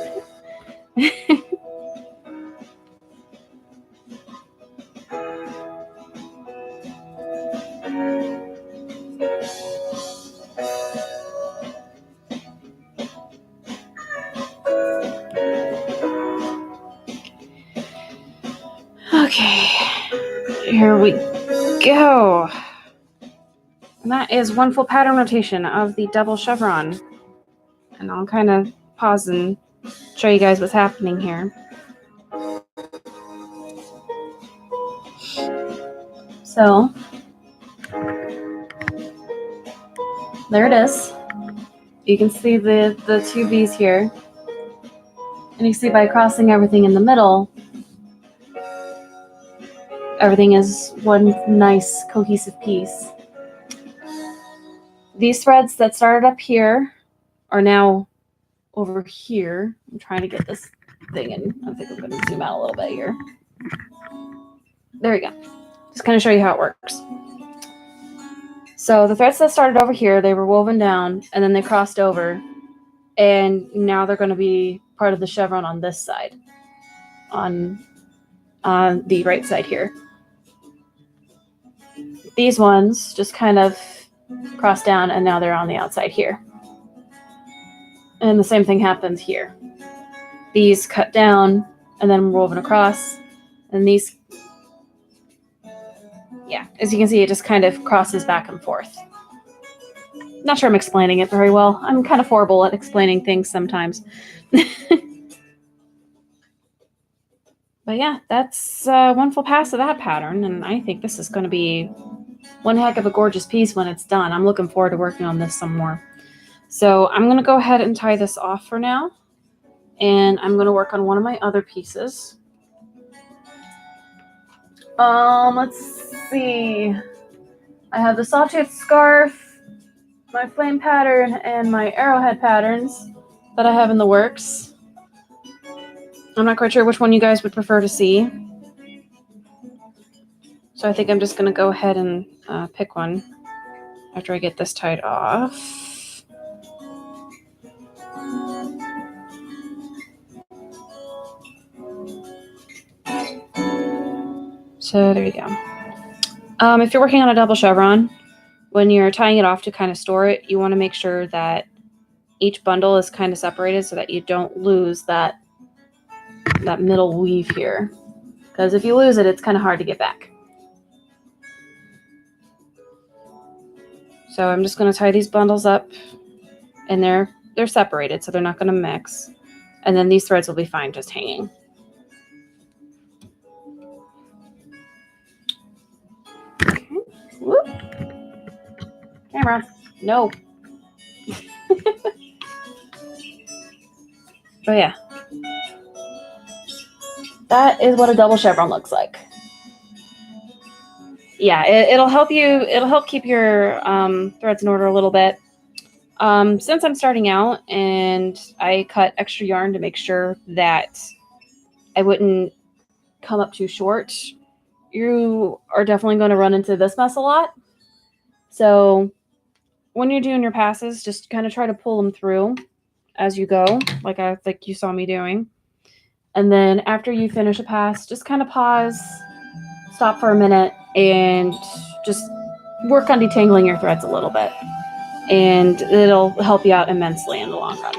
Okay, here we go. And that is one full pattern rotation of the double chevron. And I'll kind of pause and show you guys what's happening here. So, there it is. You can see the two V's here. And you see by crossing everything in the middle, everything is one nice cohesive piece. These threads that started up here are now over here. I'm trying to get this thing in. I think I'm going to zoom out a little bit here. There we go. Just kind of show you how it works. So the threads that started over here, they were woven down and then they crossed over. And now they're going to be part of the chevron on this side, on the right side here. These ones just kind of cross down and now they're on the outside here. And the same thing happens here. These cut down and then woven across. And these, yeah, as you can see, it just kind of crosses back and forth. Not sure I'm explaining it very well. I'm kind of horrible at explaining things sometimes. But yeah, that's one full pass of that pattern. And I think this is going to be one heck of a gorgeous piece when it's done. I'm looking forward to working on this some more. So I'm going to go ahead and tie this off for now. And I'm going to work on one of my other pieces. Let's see. I have the sawtooth scarf, my flame pattern, and my arrowhead patterns that I have in the works. I'm not quite sure which one you guys would prefer to see. So I think I'm just going to go ahead and pick one after I get this tied off. So there you go. If you're working on a double chevron, when you're tying it off to kind of store it, you want to make sure that each bundle is kind of separated so that you don't lose that middle weave here. Because if you lose it, it's kind of hard to get back. So I'm just going to tie these bundles up, and they're separated, so they're not going to mix. And then these threads will be fine just hanging. Okay. Whoop. Camera. No. Oh yeah. That is what a double chevron looks like. Yeah, it'll help you. It'll help keep your threads in order a little bit. Since I'm starting out and I cut extra yarn to make sure that I wouldn't come up too short, you are definitely going to run into this mess a lot. So when you're doing your passes, just kind of try to pull them through as you go, like you saw me doing. And then after you finish a pass, just kind of pause, stop for a minute, and just work on detangling your threads a little bit. And it'll help you out immensely in the long run.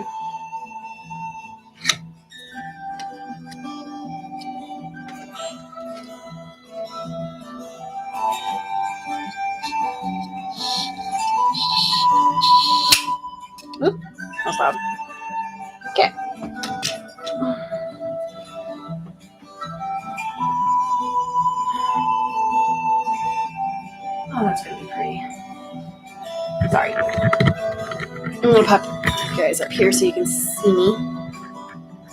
Oop, no problem. Okay. Oh, that's going to be pretty. Sorry. I'm gonna pop you guys up here so you can see me.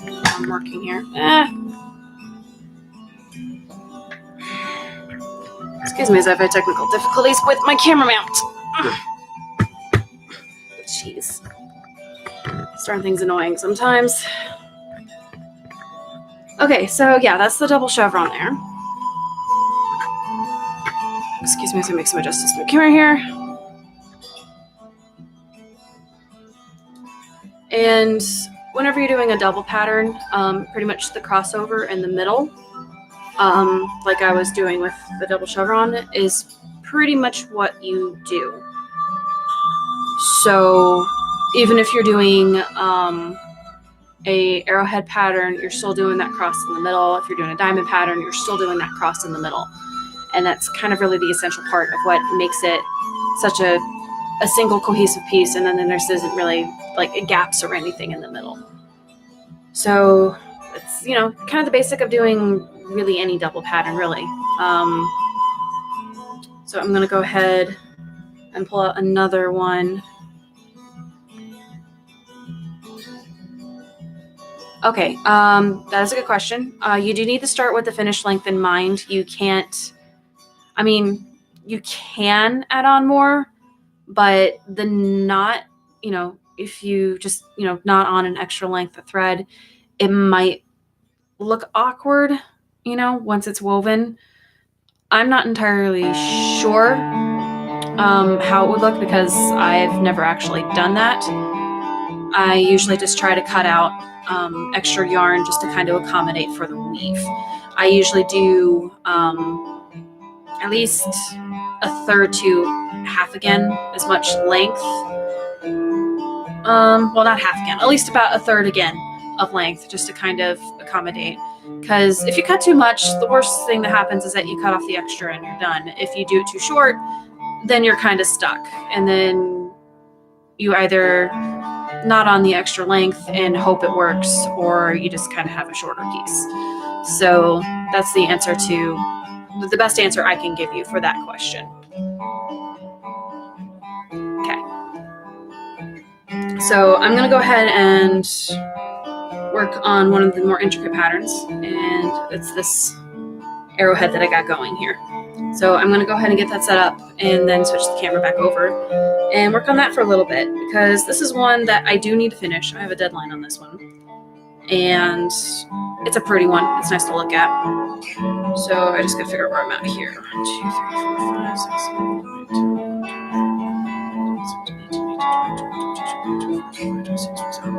I'm working here. Excuse me as I've had technical difficulties with my camera mount. Jeez. Starting things annoying sometimes. Okay, so yeah, that's the double chevron there. Excuse me as I make some adjustments to the camera here. And whenever you're doing a double pattern, pretty much the crossover in the middle, like I was doing with the double chevron, is pretty much what you do. So even if you're doing a arrowhead pattern, you're still doing that cross in the middle. If you're doing a diamond pattern, you're still doing that cross in the middle. And that's kind of really the essential part of what makes it such a single cohesive piece. And then there isn't really like gaps or anything in the middle. So it's, kind of the basic of doing really any double pattern, really. So I'm going to go ahead and pull out another one. Okay, that is a good question. You do need to start with the finish length in mind. You can add on more, but the knot, if you just, knot on an extra length of thread, it might look awkward, once it's woven. I'm not entirely sure how it would look because I've never actually done that. I usually just try to cut out extra yarn just to kind of accommodate for the weave. I usually do at least a third to half again as much length. Well, not half again, at least about a third again of length just to kind of accommodate. Because if you cut too much, the worst thing that happens is that you cut off the extra and you're done. If you do it too short, then you're kind of stuck. And then you either knot on the extra length and hope it works, or you just kind of have a shorter piece. So that's the answer to the best answer I can give you for that question. Okay. So I'm going to go ahead and work on one of the more intricate patterns, and it's this arrowhead that I got going here. So I'm going to go ahead and get that set up and then switch the camera back over and work on that for a little bit, because this is one that I do need to finish. I have a deadline on this one, and it's a pretty one. It's nice to look at. So I just got to figure out where I'm at here. 1, 2, 3, 4, 5, 6, 7,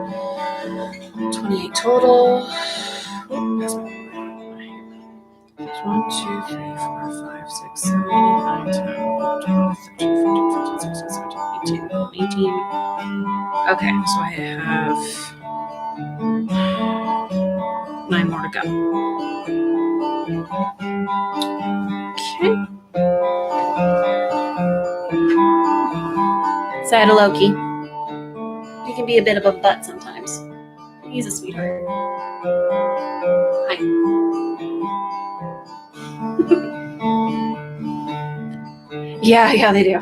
8, 28 total. Ooh, that's 1, 2, 3, 4, 5, 6, 7, 8, 9, 10, 11, 12, 13, 14, 15, 16, 17, 18, 18. Okay, so I have 9 more to go. Okay. Say hi to Loki. He can be a bit of a butt sometimes. He's a sweetheart. Hi. Yeah, they do.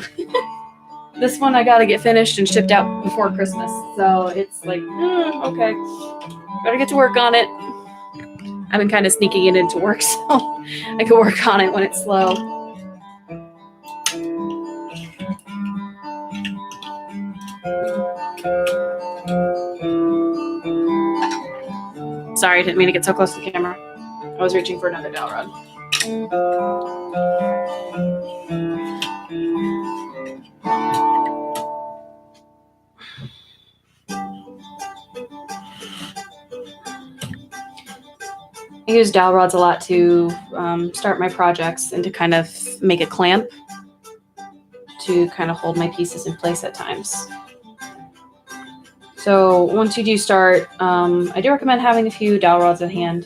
This one I gotta get finished and shipped out before Christmas, so it's like, okay, better get to work on it. I've been kind of sneaking it into work, so I can work on it when it's slow. Sorry, I didn't mean to get so close to the camera. I was reaching for another dowel rod. I use dowel rods a lot to start my projects and to kind of make a clamp to kind of hold my pieces in place at times. So once you do start, I do recommend having a few dowel rods at hand.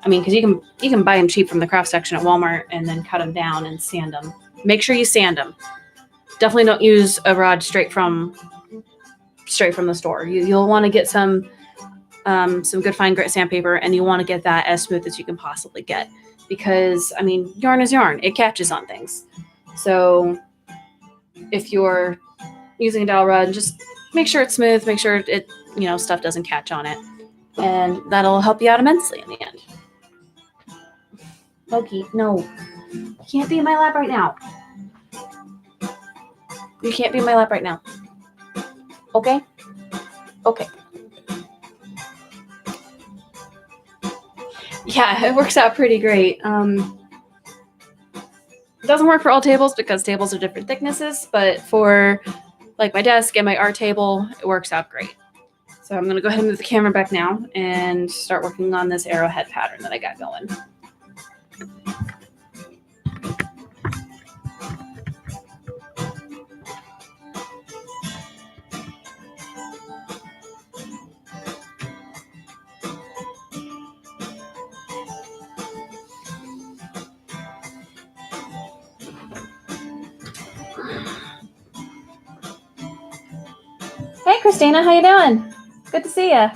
I mean, because you can buy them cheap from the craft section at Walmart and then cut them down and sand them. Make sure you sand them. Definitely don't use a rod straight from the store. You'll want to get some good fine grit sandpaper, and you want to get that as smooth as you can possibly get, because I mean, yarn is yarn. It catches on things. So if you're using a dowel rod, and just make sure it's smooth, make sure it, stuff doesn't catch on it. And that'll help you out immensely in the end. Loki, no. You can't be in my lap right now. You can't be in my lap right now. Okay? Okay. Yeah, it works out pretty great. It doesn't work for all tables because tables are different thicknesses, but for like my desk and my art table, it works out great. So I'm going to go ahead and move the camera back now and start working on this arrowhead pattern that I got going. Hey, Christina, how you doing? Good to see you.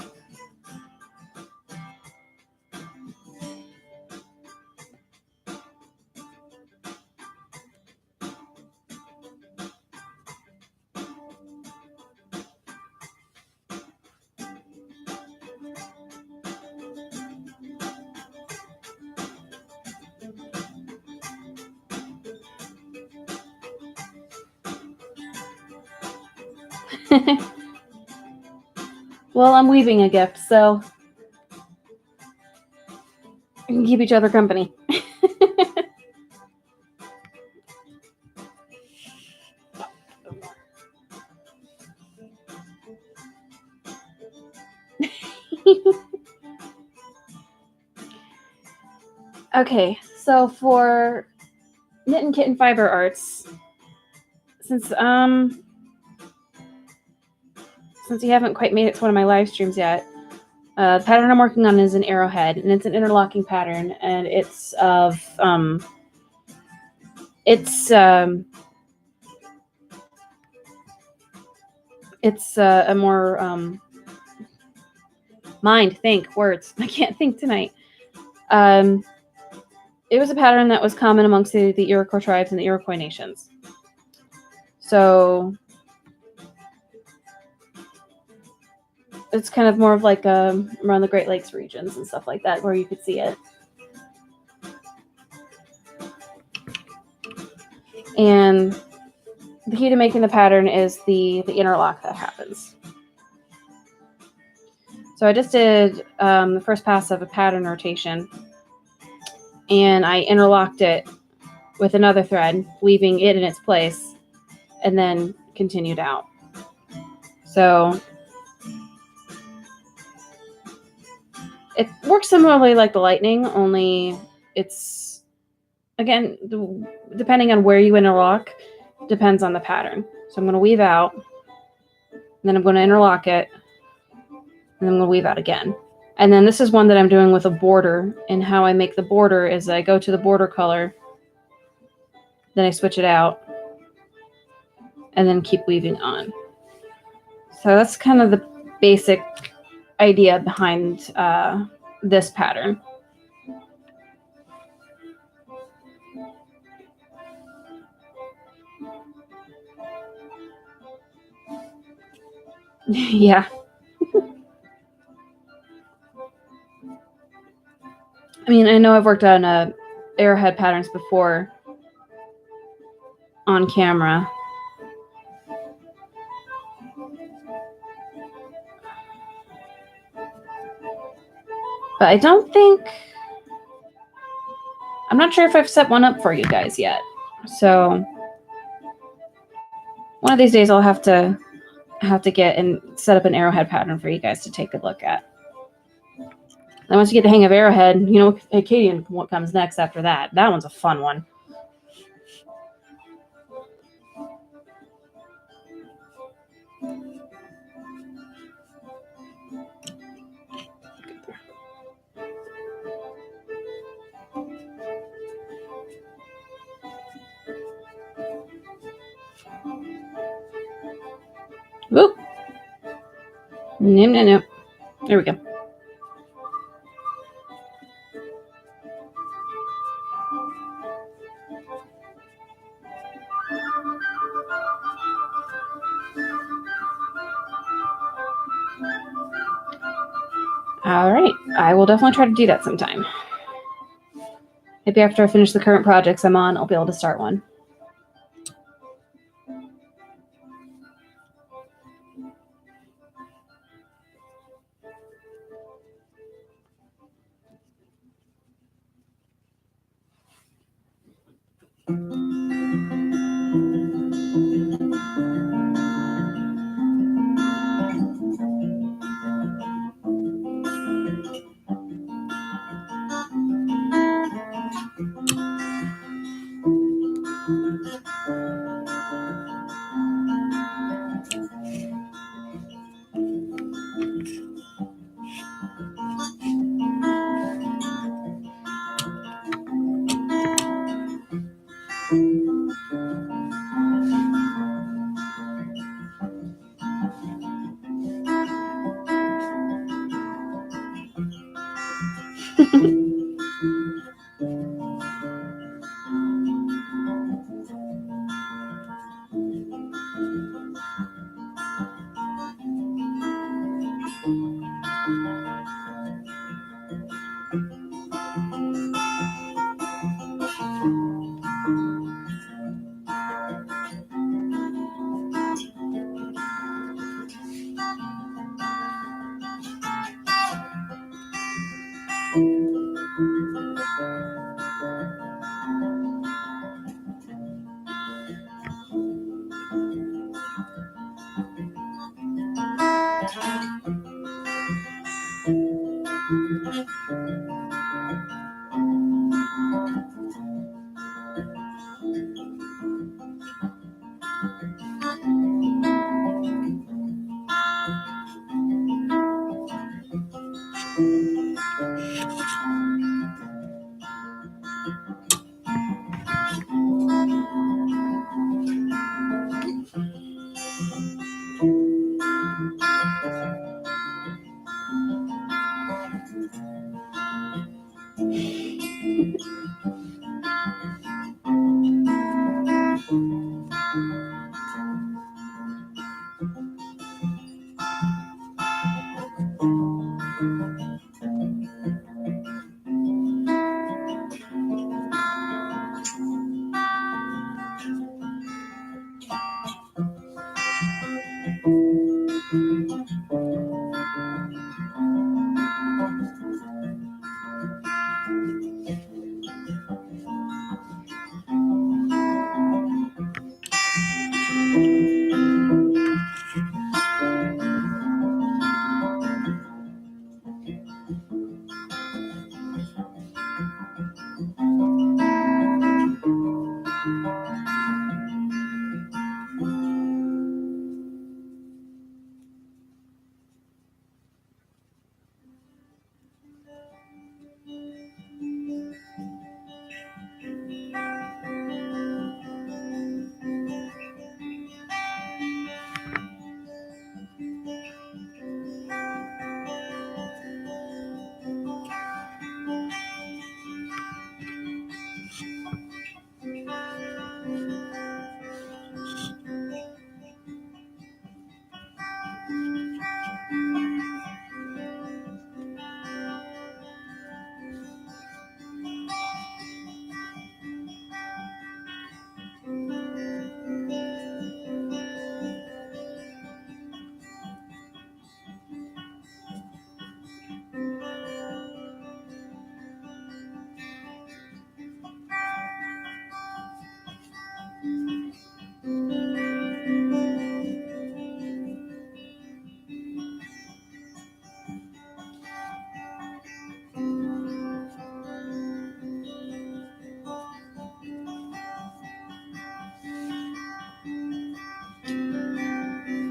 Well, I'm weaving a gift, so we can keep each other company. Okay, so for Knit and Kitten Fiber Arts, since you haven't quite made it to one of my live streams yet, the pattern I'm working on is an arrowhead, and it's an interlocking pattern, and it's of a more mind, think, words. I can't think tonight. It was a pattern that was common amongst the Iroquois tribes and the Iroquois nations. So it's kind of more of like around the Great Lakes regions and stuff like that, where you could see it. And the key to making the pattern is the interlock that happens. So I just did the first pass of a pattern rotation, and I interlocked it with another thread, leaving it in its place, and then continued out. So it works similarly like the lightning, only it's, again, depending on where you interlock, depends on the pattern. So I'm going to weave out, and then I'm going to interlock it, and then I'm going to weave out again. And then this is one that I'm doing with a border, and how I make the border is I go to the border color, then I switch it out, and then keep weaving on. So that's kind of the basic idea behind this pattern. Yeah. I mean, I know I've worked on arrowhead patterns before on camera. But I don't think, I'm not sure if I've set one up for you guys yet. So one of these days I'll have to get and set up an arrowhead pattern for you guys to take a look at. And once you get the hang of arrowhead, Acadian, what comes next after that? That one's a fun one. Whoop. No. There we go. All right, I will definitely try to do that sometime. Maybe after I finish the current projects I'm on, I'll be able to start one.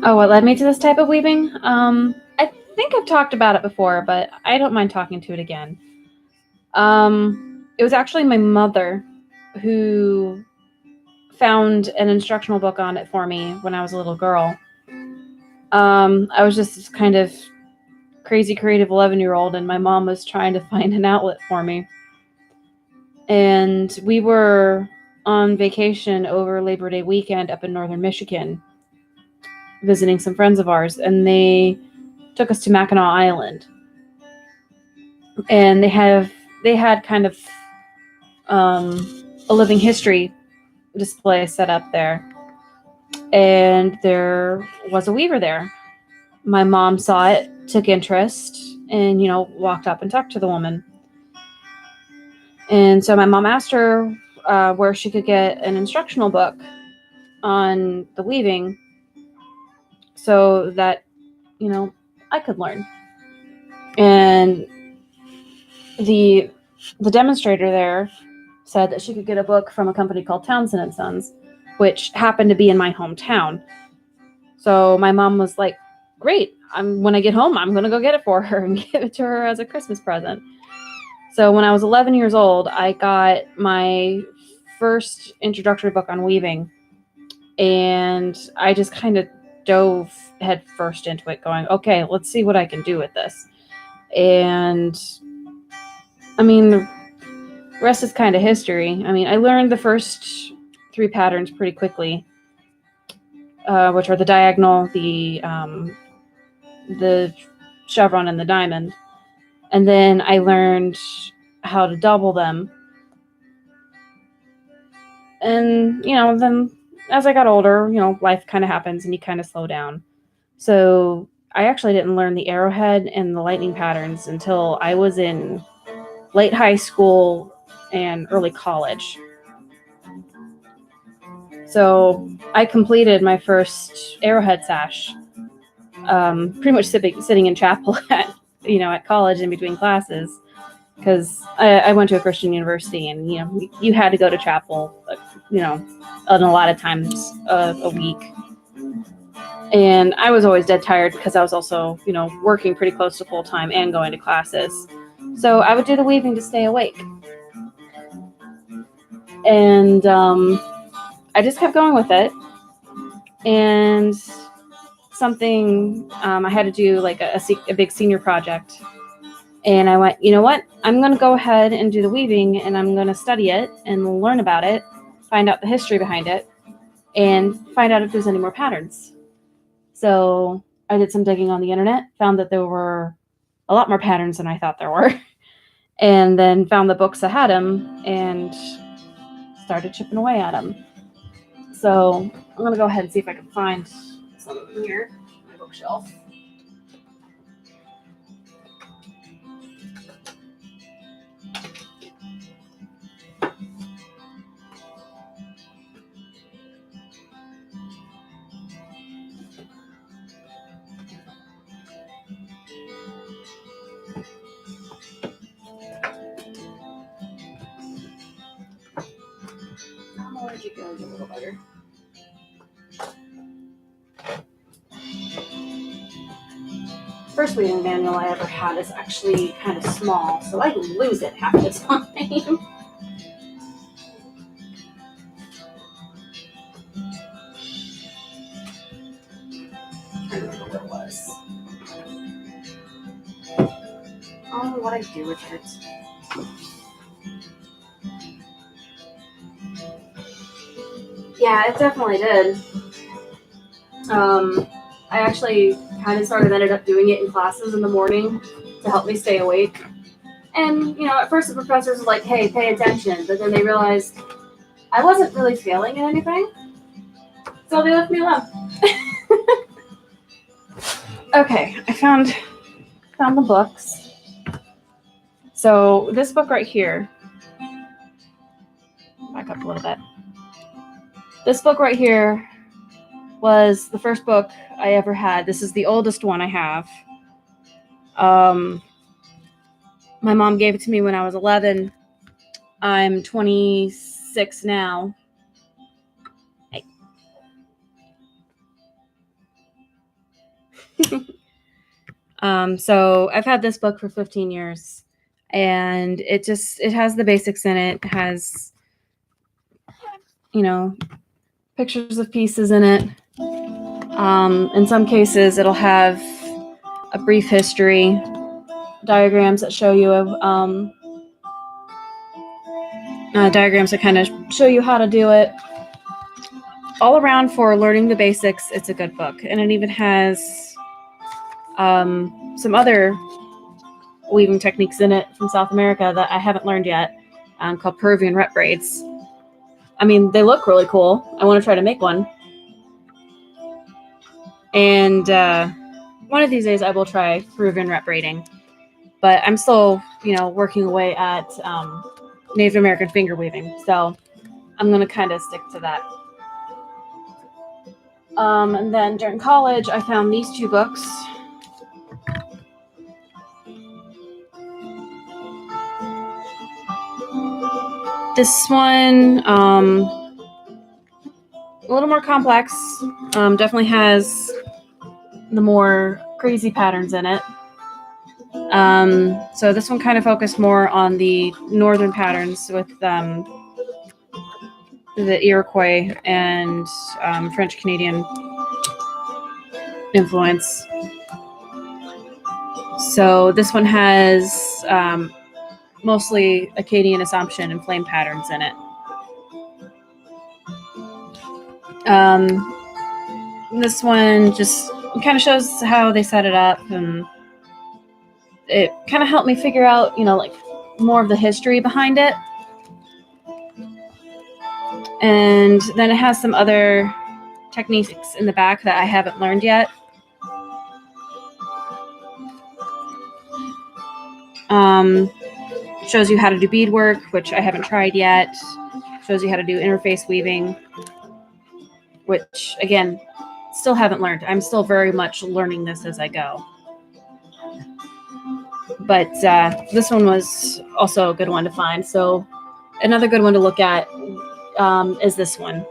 Oh, what led me to this type of weaving? I think I've talked about it before, but I don't mind talking to it again. It was actually my mother who found an instructional book on it for me when I was a little girl. I was just this kind of crazy creative 11-year-old, and my mom was trying to find an outlet for me. And we were on vacation over Labor Day weekend up in northern Michigan, visiting some friends of ours, and they took us to Mackinac Island. and they had kind of a living history display set up there, and there was a weaver there. My mom saw it, took interest, and walked up and talked to the woman. And so my mom asked her where she could get an instructional book on the weaving so that I could learn. And the demonstrator there said that she could get a book from a company called Townsend and Sons, which happened to be in my hometown. So my mom was like, great, when I get home, I'm going to go get it for her and give it to her as a Christmas present. So when I was 11 years old, I got my first introductory book on weaving, and I just kind of dove head first into it, going, okay, let's see what I can do with this. And I mean, the rest is kind of history. I mean, I learned the first 3 patterns pretty quickly, which are the diagonal, the chevron, and the diamond. And then I learned how to double them. And, then as I got older, life kind of happens and you kind of slow down. So I actually didn't learn the arrowhead and the lightning patterns until I was in late high school and early college. So I completed my first arrowhead sash, pretty much sitting in chapel at college in between classes, because I went to a Christian university, and you had to go to chapel, a lot of times a week. And I was always dead tired because I was also working pretty close to full time and going to classes. So I would do the weaving to stay awake. And I just kept going with it. And something I had to do, like a big senior project. And I went, you know what? I'm going to go ahead and do the weaving, and I'm going to study it and learn about it, find out the history behind it, and find out if there's any more patterns. So I did some digging on the internet, found that there were a lot more patterns than I thought there were, and then found the books that had them and started chipping away at them. So I'm going to go ahead and see if I can find some of them here on my bookshelf. Where'd you go, you little bugger? First weaving manual I ever had is actually kind of small, so I lose it half the time. I don't remember what it was. Oh, what I do with it. Yeah, it definitely did. I actually kind of ended up doing it in classes in the morning to help me stay awake. And, at first the professors were like, hey, pay attention. But then they realized I wasn't really failing at anything. So they left me alone. Okay, I found the books. So this book right here, back up a little bit. This book right here was the first book I ever had. This is the oldest one I have. My mom gave it to me when I was 11. I'm 26 now. Hey. So I've had this book for 15 years, and it has the basics in it. It has, pictures of pieces in it. In some cases, it'll have a brief history, diagrams that show you diagrams that kind of show you how to do it. All around, for learning the basics, it's a good book. And it even has some other weaving techniques in it from South America that I haven't learned yet, called Peruvian rep braids. I mean, they look really cool. I want to try to make one. And one of these days I will try Peruvian rep braiding. But I'm still, working away at Native American finger weaving. So I'm going to kind of stick to that. And then during college, I found these two books. This one, a little more complex, definitely has the more crazy patterns in it. So this one kind of focused more on the northern patterns with the Iroquois and French Canadian influence. So this one has mostly Akkadian Assumption and flame patterns in it. This one just kind of shows how they set it up, and it kind of helped me figure out, like more of the history behind it. And then it has some other techniques in the back that I haven't learned yet. Shows you how to do beadwork, which I haven't tried yet. Shows you how to do interface weaving, which, again, still haven't learned. I'm still very much learning this as I go. But this one was also a good one to find. So another good one to look at is this one,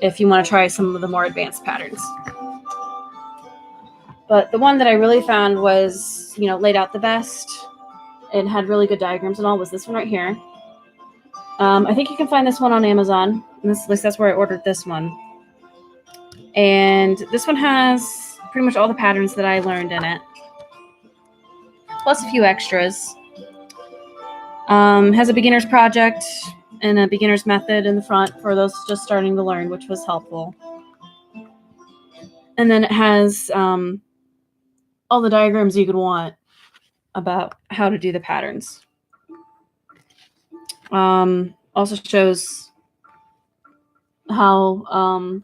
if you want to try some of the more advanced patterns. But the one that I really found was, laid out the best and had really good diagrams and all was this one right here. I think you can find this one on Amazon. At least that's where I ordered this one. And this one has pretty much all the patterns that I learned in it, plus a few extras. Has a beginner's project and a beginner's method in the front for those just starting to learn, which was helpful. And then it has all the diagrams you could want about how to do the patterns. Also shows how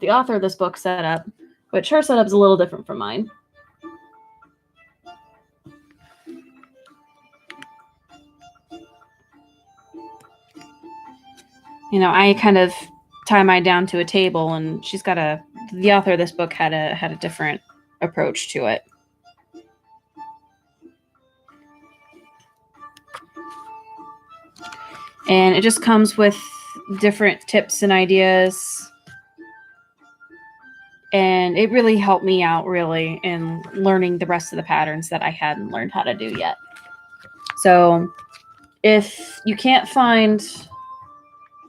the author of this book set up, which her setup is a little different from mine. I kind of tie mine down to a table, and the author of this book had a different approach to it. And it just comes with different tips and ideas. And it really helped me out, really, in learning the rest of the patterns that I hadn't learned how to do yet. So if you can't find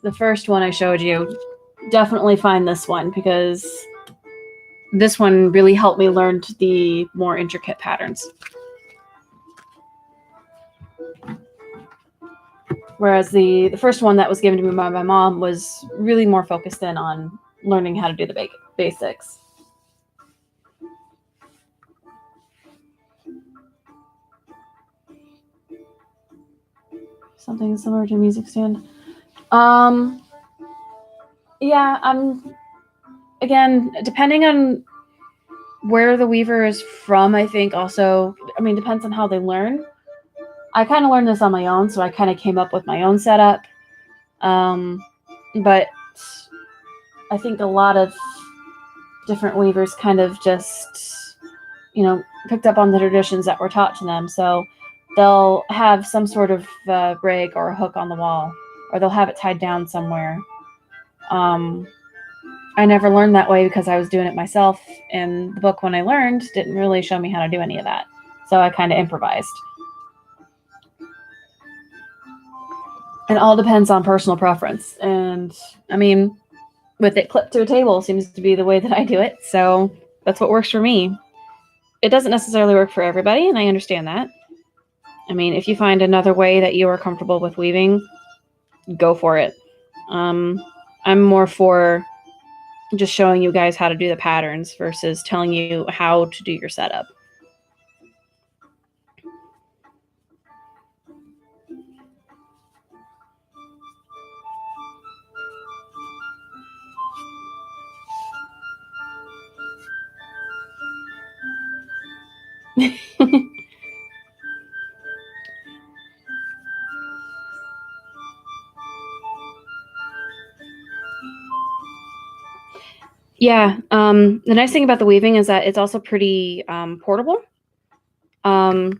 the first one I showed you, definitely find this one, because this one really helped me learn the more intricate patterns. Whereas the first one that was given to me by my mom was really more focused in on learning how to do the basics. Something similar to a music stand. Yeah, again, depending on where the weaver is from, I think also, depends on how they learn. I kind of learned this on my own, so I kind of came up with my own setup. But I think a lot of different weavers kind of just, picked up on the traditions that were taught to them. So they'll have some sort of rig or a hook on the wall, or they'll have it tied down somewhere. I never learned that way because I was doing it myself, and the book, when I learned, didn't really show me how to do any of that. So I kind of improvised. It all depends on personal preference. And with it clipped to a table seems to be the way that I do it. So that's what works for me. It doesn't necessarily work for everybody, and I understand that. If you find another way that you are comfortable with weaving, go for it. I'm more for just showing you guys how to do the patterns versus telling you how to do your setup. Yeah, the nice thing about the weaving is that it's also pretty portable. Again,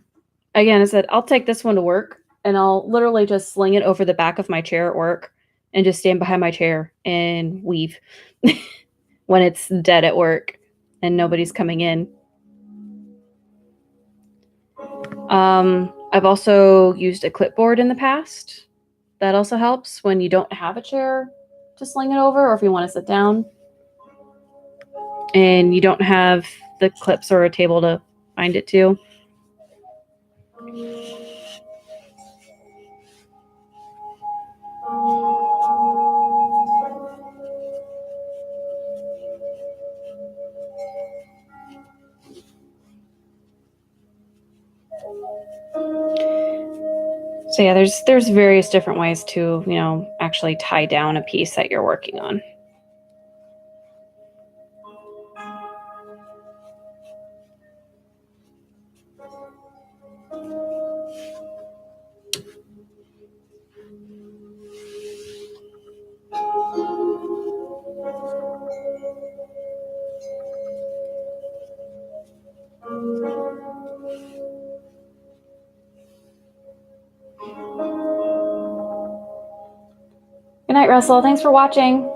I said I'll take this one to work, and I'll literally just sling it over the back of my chair at work and just stand behind my chair and weave when it's dead at work and nobody's coming in. I've also used a clipboard in the past. That also helps when you don't have a chair to sling it over, or if you want to sit down and you don't have the clips or a table to bind it to. So yeah, there's various different ways to, actually tie down a piece that you're working on. Good night, Russell. Thanks for watching.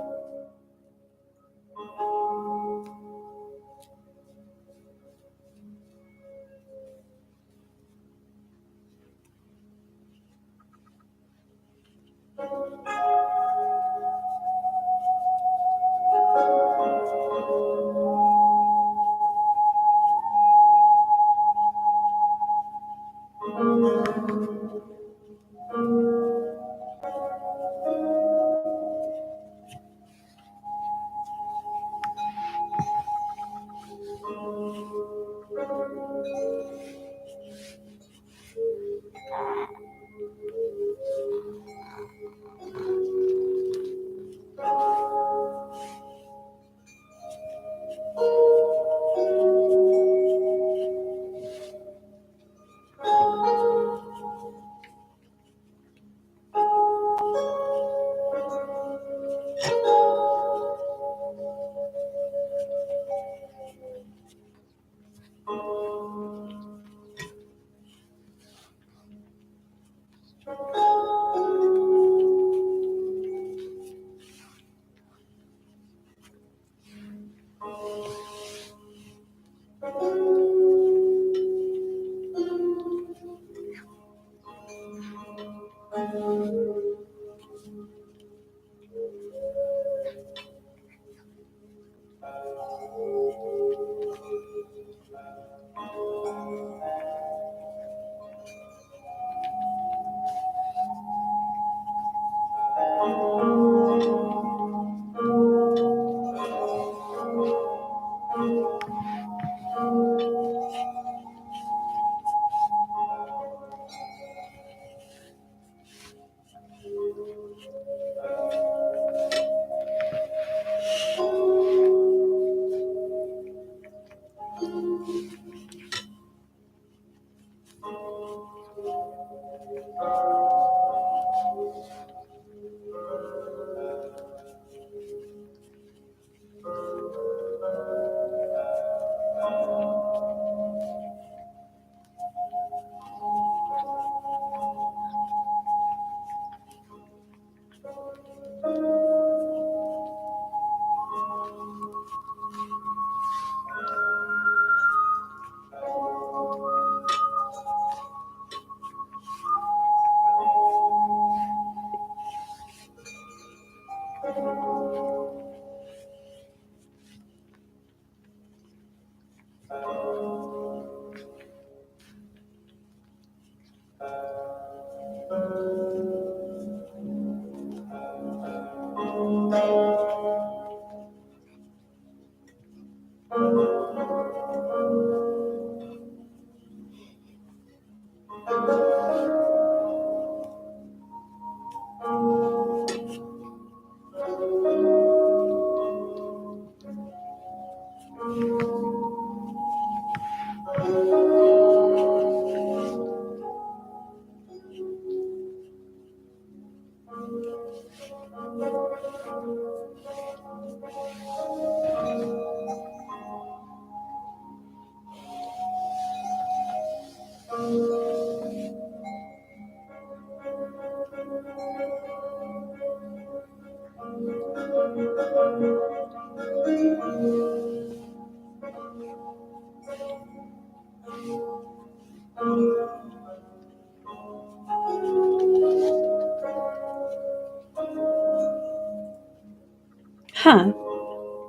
Huh.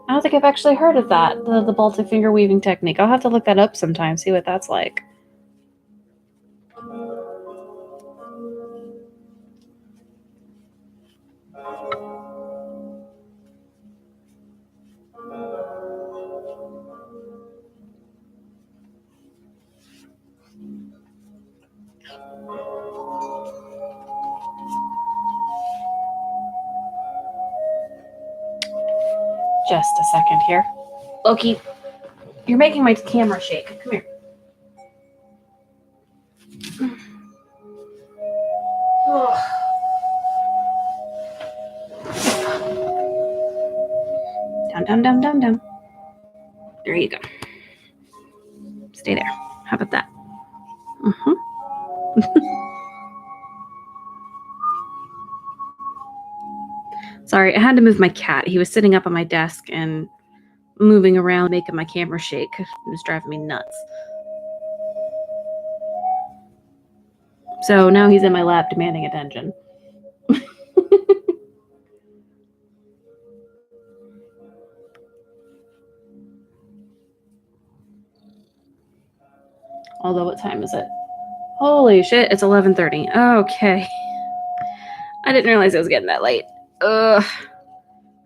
I don't think I've actually heard of that, the Baltic finger weaving technique. I'll have to look that up sometime, see what that's like. Just a second here. Loki, you're making my camera shake. Come here. Oh. Down. There you go. Stay there. How about that? Sorry, I had to move my cat. He was sitting up on my desk and moving around, making my camera shake. It was driving me nuts. So now he's in my lap demanding attention. Although, what time is it? Holy shit, it's 11:30. Okay. I didn't realize it was getting that late. Ugh.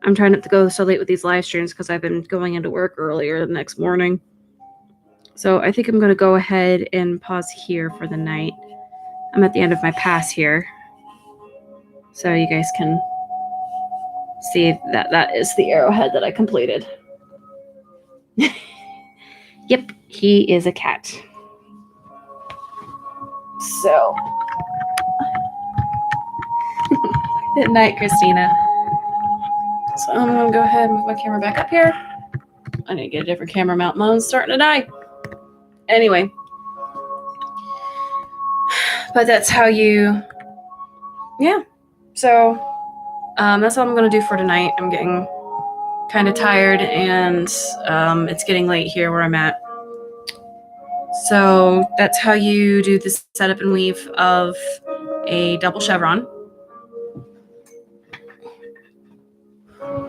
I'm trying not to go so late with these live streams because I've been going into work earlier the next morning. So I think I'm going to go ahead and pause here for the night. I'm at the end of my pass here. So you guys can see that is the arrowhead that I completed. Yep, he is a cat. So, good night, Christina. So I'm going to go ahead and move my camera back up here. I need to get a different camera mount. Mine's starting to die. Anyway. But that's how you... Yeah. So, that's what I'm going to do for tonight. I'm getting kind of tired, and it's getting late here where I'm at. So that's how you do this setup and weave of a double chevron,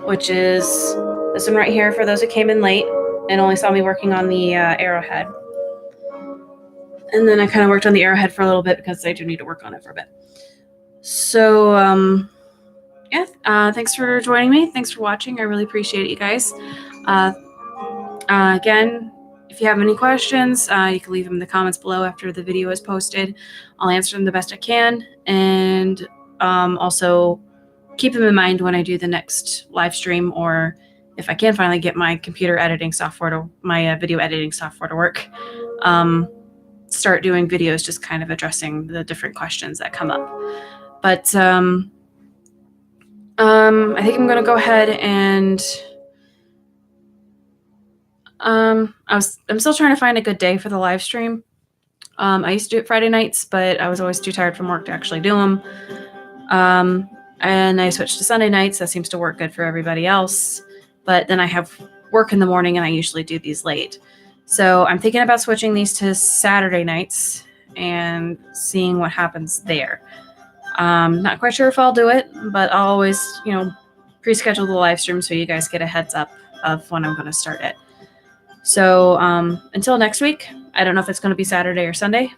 which is this one right here for those who came in late and only saw me working on the arrowhead. And then I kind of worked on the arrowhead for a little bit because I do need to work on it for a bit. So, yeah, thanks for joining me. Thanks for watching. I really appreciate it, you guys. Again, if you have any questions, you can leave them in the comments below after the video is posted. I'll answer them the best I can. And also keep them in mind when I do the next live stream, or if I can finally get my computer editing software my video editing software to work, start doing videos just kind of addressing the different questions that come up. But I think I'm going to go ahead and I'm still trying to find a good day for the live stream. I used to do it Friday nights, but I was always too tired from work to actually do them. And I switched to Sunday nights. That seems to work good for everybody else. But then I have work in the morning, and I usually do these late. So I'm thinking about switching these to Saturday nights and seeing what happens there. Not quite sure if I'll do it, but I'll always, pre-schedule the live stream so you guys get a heads up of when I'm going to start it. So until next week, I don't know if it's going to be Saturday or Sunday.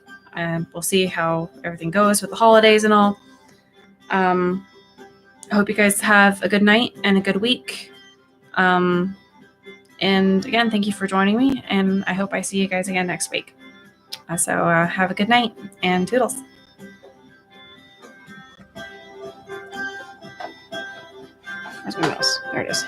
We'll see how everything goes with the holidays and all. I hope you guys have a good night and a good week. And again, thank you for joining me, and I hope I see you guys again next week. So have a good night, and toodles. Where's my mouse? There it is.